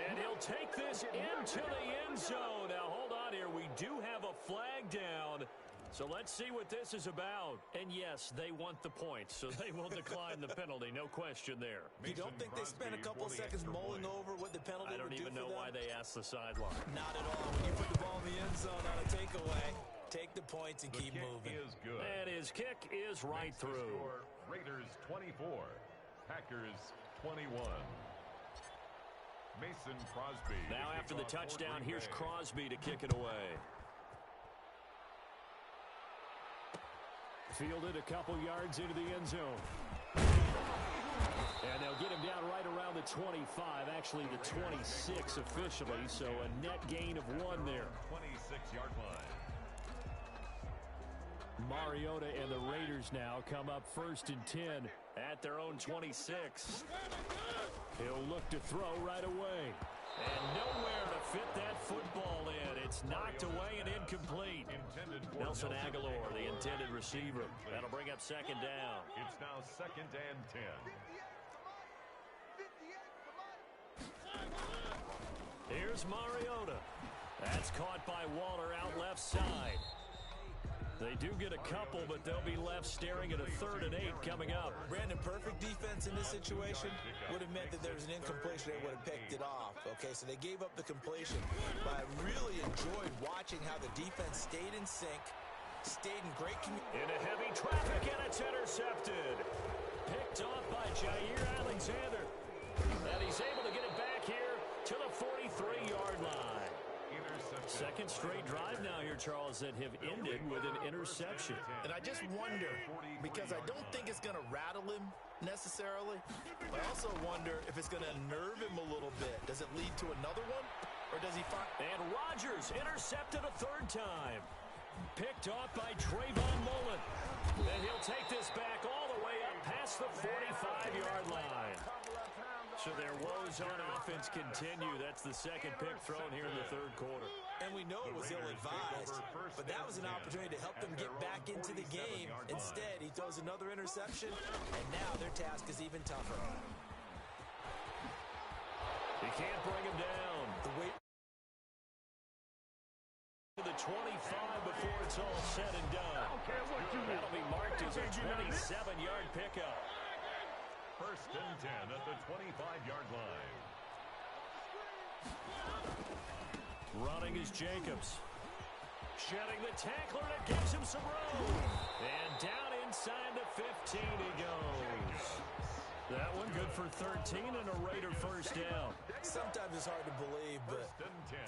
And he'll take this into the end zone. Now hold on here. We do have a flag down. So let's see what this is about. And yes, they want the point, so they will decline the penalty. No question there. You don't think they spent a couple seconds mulling over what the penalty would do for them? I don't even know why they asked the sideline. Not at all. When you put the ball in the end zone on a takeaway, take the points and keep moving. Is good. And his kick is right through. Raiders 24, Packers 21. Mason Crosby. Now after the touchdown, here's Crosby to kick it away. Fielded a couple yards into the end zone. And they'll get him down right around the 25, actually the 26 officially, so a net gain of 1 there. 26-yard line. Mariota and the Raiders now come up 1st and 10 at their own 26. He'll look to throw right away. And nowhere to fit that football in. It's knocked away and incomplete. Nelson Aguilar, the intended receiver. That'll bring up 2nd down. It's now 2nd and 10. Here's Mariota. That's caught by Waller out left side. They do get a couple, but they'll be left staring at a 3rd and 8 coming up. Brandon, perfect defense in this situation would have meant that there was an incompletion. They would have picked it off. Okay, so they gave up the completion. But I really enjoyed watching how the defense stayed in sync, stayed in great communication. Into heavy traffic, and it's intercepted. Picked off by Jair Alexander. And he's able to get it back here to the 43-yard line. 2nd straight drive now here, Charles, that have ended with an interception. And I just wonder, because I don't think it's going to rattle him necessarily, but I also wonder if it's going to unnerve him a little bit. Does it lead to another one, or does he find... And Rodgers intercepted a 3rd time. Picked off by Trayvon Mullen. And he'll take this back all the way up past the 45-yard line. So their woes on offense continue. That's the 2nd pick thrown here in the 3rd quarter. And we know it was ill-advised, but that was an opportunity to help them get back into the game. Instead, he throws another interception, and now their task is even tougher. He can't bring him down. The weight to the 25 before it's all said and done. I don't care what you It's a 27-yard pickup. First and 10 at the 25-yard line. Running is Jacobs. Shedding the tackler, and it gives him some room. And down inside the 15 he goes. That one good for 13 and a Raider first down. Sometimes it's hard to believe, but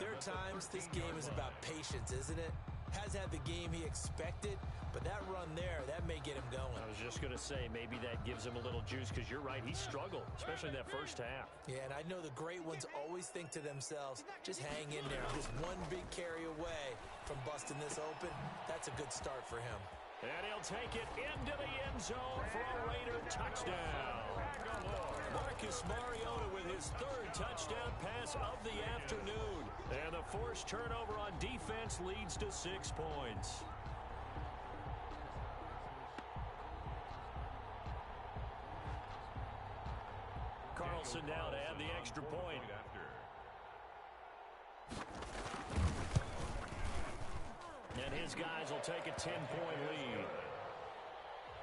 there are times this game is about patience, isn't it? Hasn't had the game he expected, but that run there, that may get him going. I was just going to say, maybe that gives him a little juice, because you're right, he struggled, especially in that first half. Yeah, and I know the great ones always think to themselves, just hang in there. Just one big carry away from busting this open. That's a good start for him. And he'll take it into the end zone for a Raider touchdown. Marcus Mariota with his third touchdown pass of the afternoon. And the forced turnover on defense leads to 6 points. Carlson now to add the extra point. And his guys will take a 10-point lead.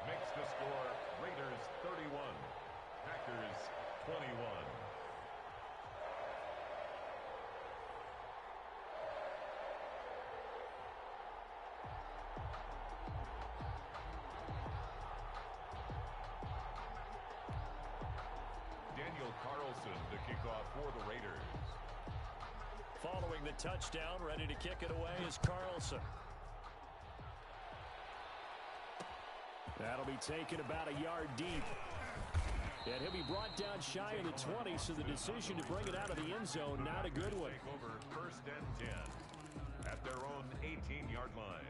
Makes the score Raiders 31, Packers 21. Daniel Carlson to kick off for the Raiders. Following the touchdown, ready to kick it away is Carlson. That'll be taken about a yard deep. And he'll be brought down shy of the 20, so the decision to bring it out of the end zone, not a good one. Take over first and 10 at their own 18-yard line.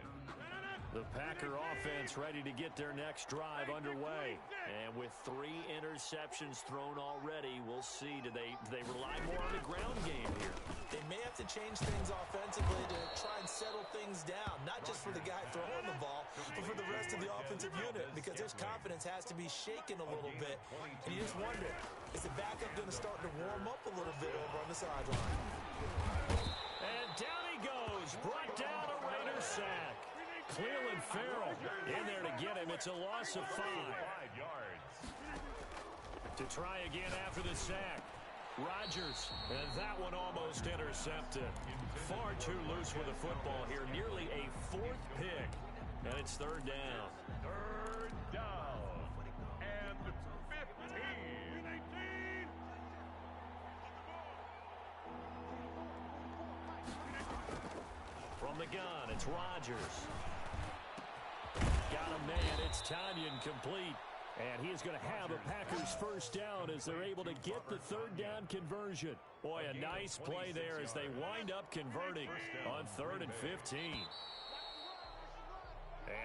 The Packer offense ready to get their next drive underway. And with 3 interceptions thrown already, we'll see. Do they rely more on the ground game here? They may have to change things offensively to try and settle things down, not just for the guy throwing the ball, but for the rest of the offensive unit, because his confidence has to be shaken a little bit. And you just wonder, is the backup going to start to warm up a little bit over on the sideline? And down he goes, brought down a Raider sack. Cleveland Farrell in there to get him. It's a loss of 5 yards. To try again after the sack. Rodgers, and that one almost intercepted. Far too loose with the football here. Nearly a 4th pick. And it's 3rd down. 3rd down. And 15. From the gun, it's Rodgers. Got a man, it's Tanyan complete. And he is going to have a Packers first down as they're able to get the 3rd down conversion. Boy, a nice play there as they wind up converting on 3rd and 15.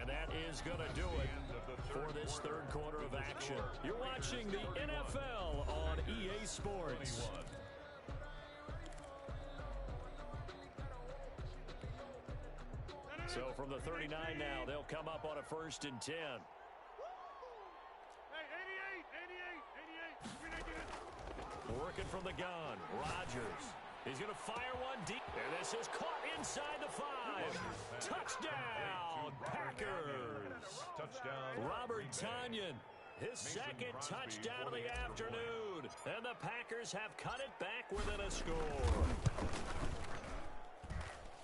And that is going to do it for this 3rd quarter of action. You're watching the NFL on EA Sports. So from the 39 now, they'll come up on a 1st and 10. Working from the gun, Rodgers. He's going to fire one deep. And this is caught inside the 5. Touchdown, Packers. Touchdown. Robert Tanyan, his 2nd touchdown of the afternoon. And the Packers have cut it back within a score.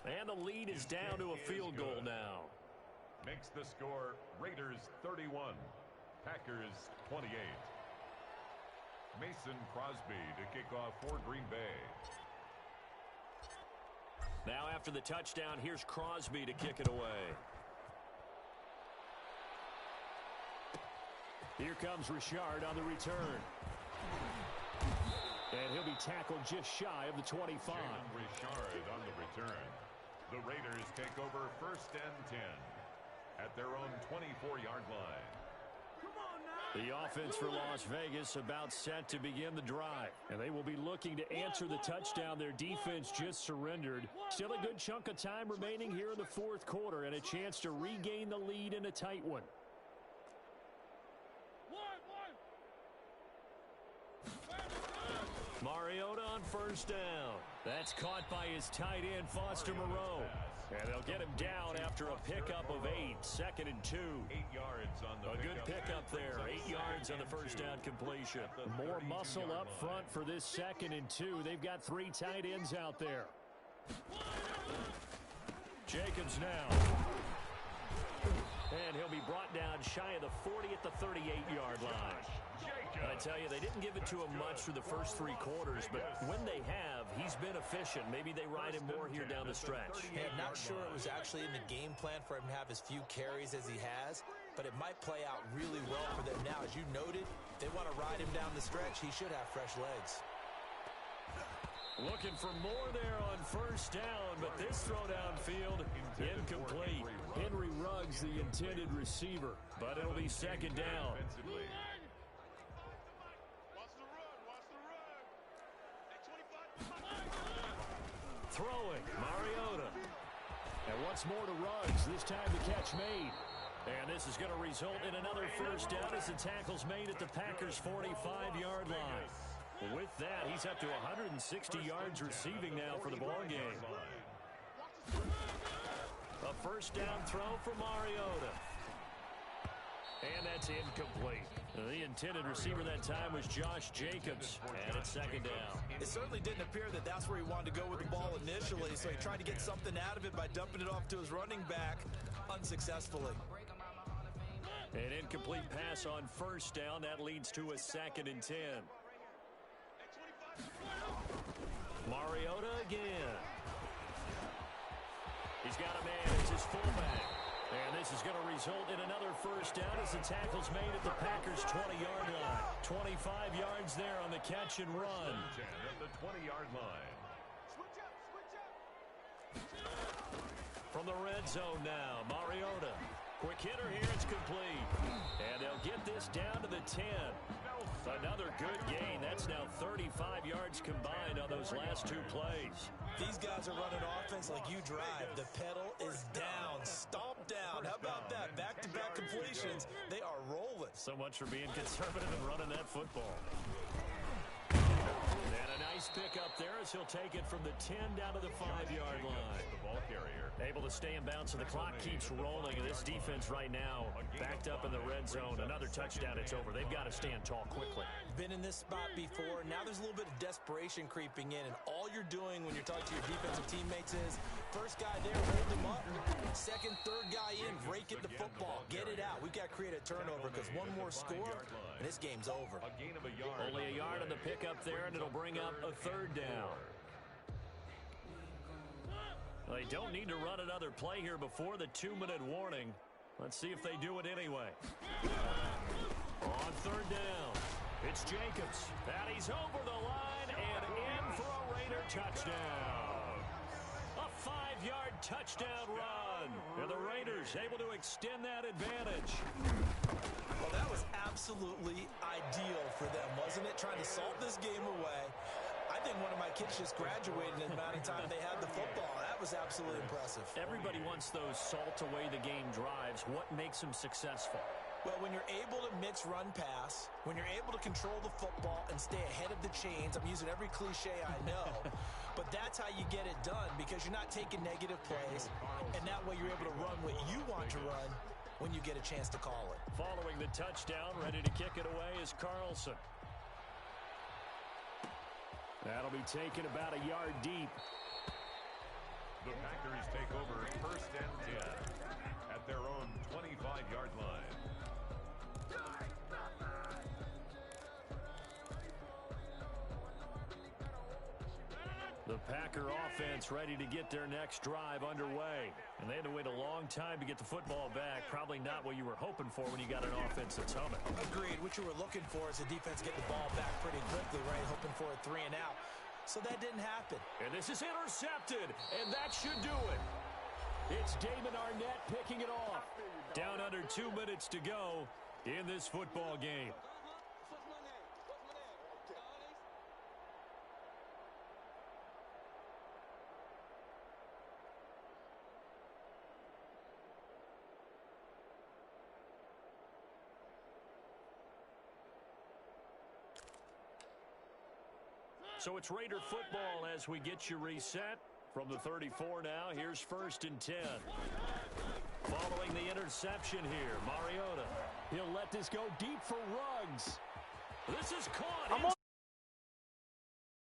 And the lead is down to a field goal now. Makes the score Raiders 31, Packers 28. Mason Crosby to kick off for Green Bay. Now after the touchdown, here's Crosby to kick it away. Here comes Richard on the return. And he'll be tackled just shy of the 25. Jalen Richard on the return. The Raiders take over 1st and 10 at their own 24-yard line. The offense for Las Vegas about set to begin the drive. And they will be looking to answer the touchdown their defense just surrendered. Still a good chunk of time remaining here in the 4th quarter and a chance to regain the lead in a tight one. Mariota on 1st down. That's caught by his tight end, Foster Moreau. And they'll get him down after a pickup of 8. 2nd and 2. 8 yards on the A good pickup there. 8 yards on the first down completion. More muscle up front for this 2nd and 2. They've got 3 tight ends out there. Jacobs now. And he'll be brought down shy of the 40 at the 38-yard line. I tell you, they didn't give it to him much through the first 3 quarters, but when they have, he's been efficient. Maybe they ride him more here down the stretch. Yeah, I'm not sure it was actually in the game plan for him to have as few carries as he has, but it might play out really well for them now. As you noted, they want to ride him down the stretch. He should have fresh legs. Looking for more there on first down, but this throw downfield, incomplete. Henry Ruggs, the intended receiver, but it'll be 2nd down. Throwing, Mariota. And once more to Ruggs, this time the catch made. And this is going to result in another first down as the tackle's made at the Packers' 45-yard line. With that, he's up to 160 yards receiving now for the ball game. A first down throw for Mariota. And that's incomplete. The intended receiver that time was Josh Jacobs, and it's 2nd down. It certainly didn't appear that that's where he wanted to go with the ball initially, so he tried to get something out of it by dumping it off to his running back unsuccessfully. An incomplete pass on first down. That leads to a 2nd and 10. Mariota again. He's got a man. It's his fullback. And this is going to result in another first down as the tackle's made at the Packers' 20-yard line. 25 yards there on the catch and run. 10 at the 20-yard line. From the red zone now, Mariota. Quick hitter here, it's complete. And they'll get this down to the 10. Another good gain. That's now 35 yards combined on those last 2 plays. These guys are running offense like you drive. The pedal is down. Stomp down. How about that? Back-to-back completions. They are rolling. So much for being conservative and running that football. And a nice pick up there as he'll take it from the 10 down to the 5-yard line. The ball carrier. Able to stay in bounds, and the clock keeps rolling. And this defense right now backed up in the red zone. Another touchdown, it's over. They've got to stand tall quickly. Been in this spot before. Now there's a little bit of desperation creeping in, and all you're doing when you're talking to your defensive teammates is first guy there, hold him up. Second, third guy in, break it the football. Get it out. We've got to create a turnover because one more score, and this game's over. Only a yard on the pickup there, and it'll bring up a 3rd down. They don't need to run another play here before the 2-minute warning. Let's see if they do it anyway. On 3rd down, it's Jacobs. And he's over the line and in for a Raider touchdown. A 5-yard touchdown run. And the Raiders able to extend that advantage. Well, that was absolutely ideal for them, wasn't it? Trying to salt this game away. I think one of my kids just graduated in the amount of time they had the football. That was absolutely impressive. Everybody wants those salt away the game drives. What makes them successful? Well, when you're able to mix run pass, when you're able to control the football and stay ahead of the chains, I'm using every cliche I know, but that's how you get it done because you're not taking negative plays, and that way you're able to run what you want to run when you get a chance to call it. Following the touchdown, ready to kick it away is Carlson. That'll be taken about a yard deep. The Packers take over 1st and 10 at their own 25-yard line. The Packer offense ready to get their next drive underway. And they had to wait a long time to get the football back. Probably not what you were hoping for when you got an offense that's humming. Agreed. What you were looking for is the defense get the ball back pretty quickly, right? Hoping for a 3 and out. So that didn't happen. And this is intercepted, and that should do it. It's Damon Arnett picking it off. Down under 2 minutes to go in this football game. So it's Raider football as we get you reset. From the 34 now, here's 1st and 10. Following the interception here, Mariota. He'll let this go deep for Ruggs. This is caught.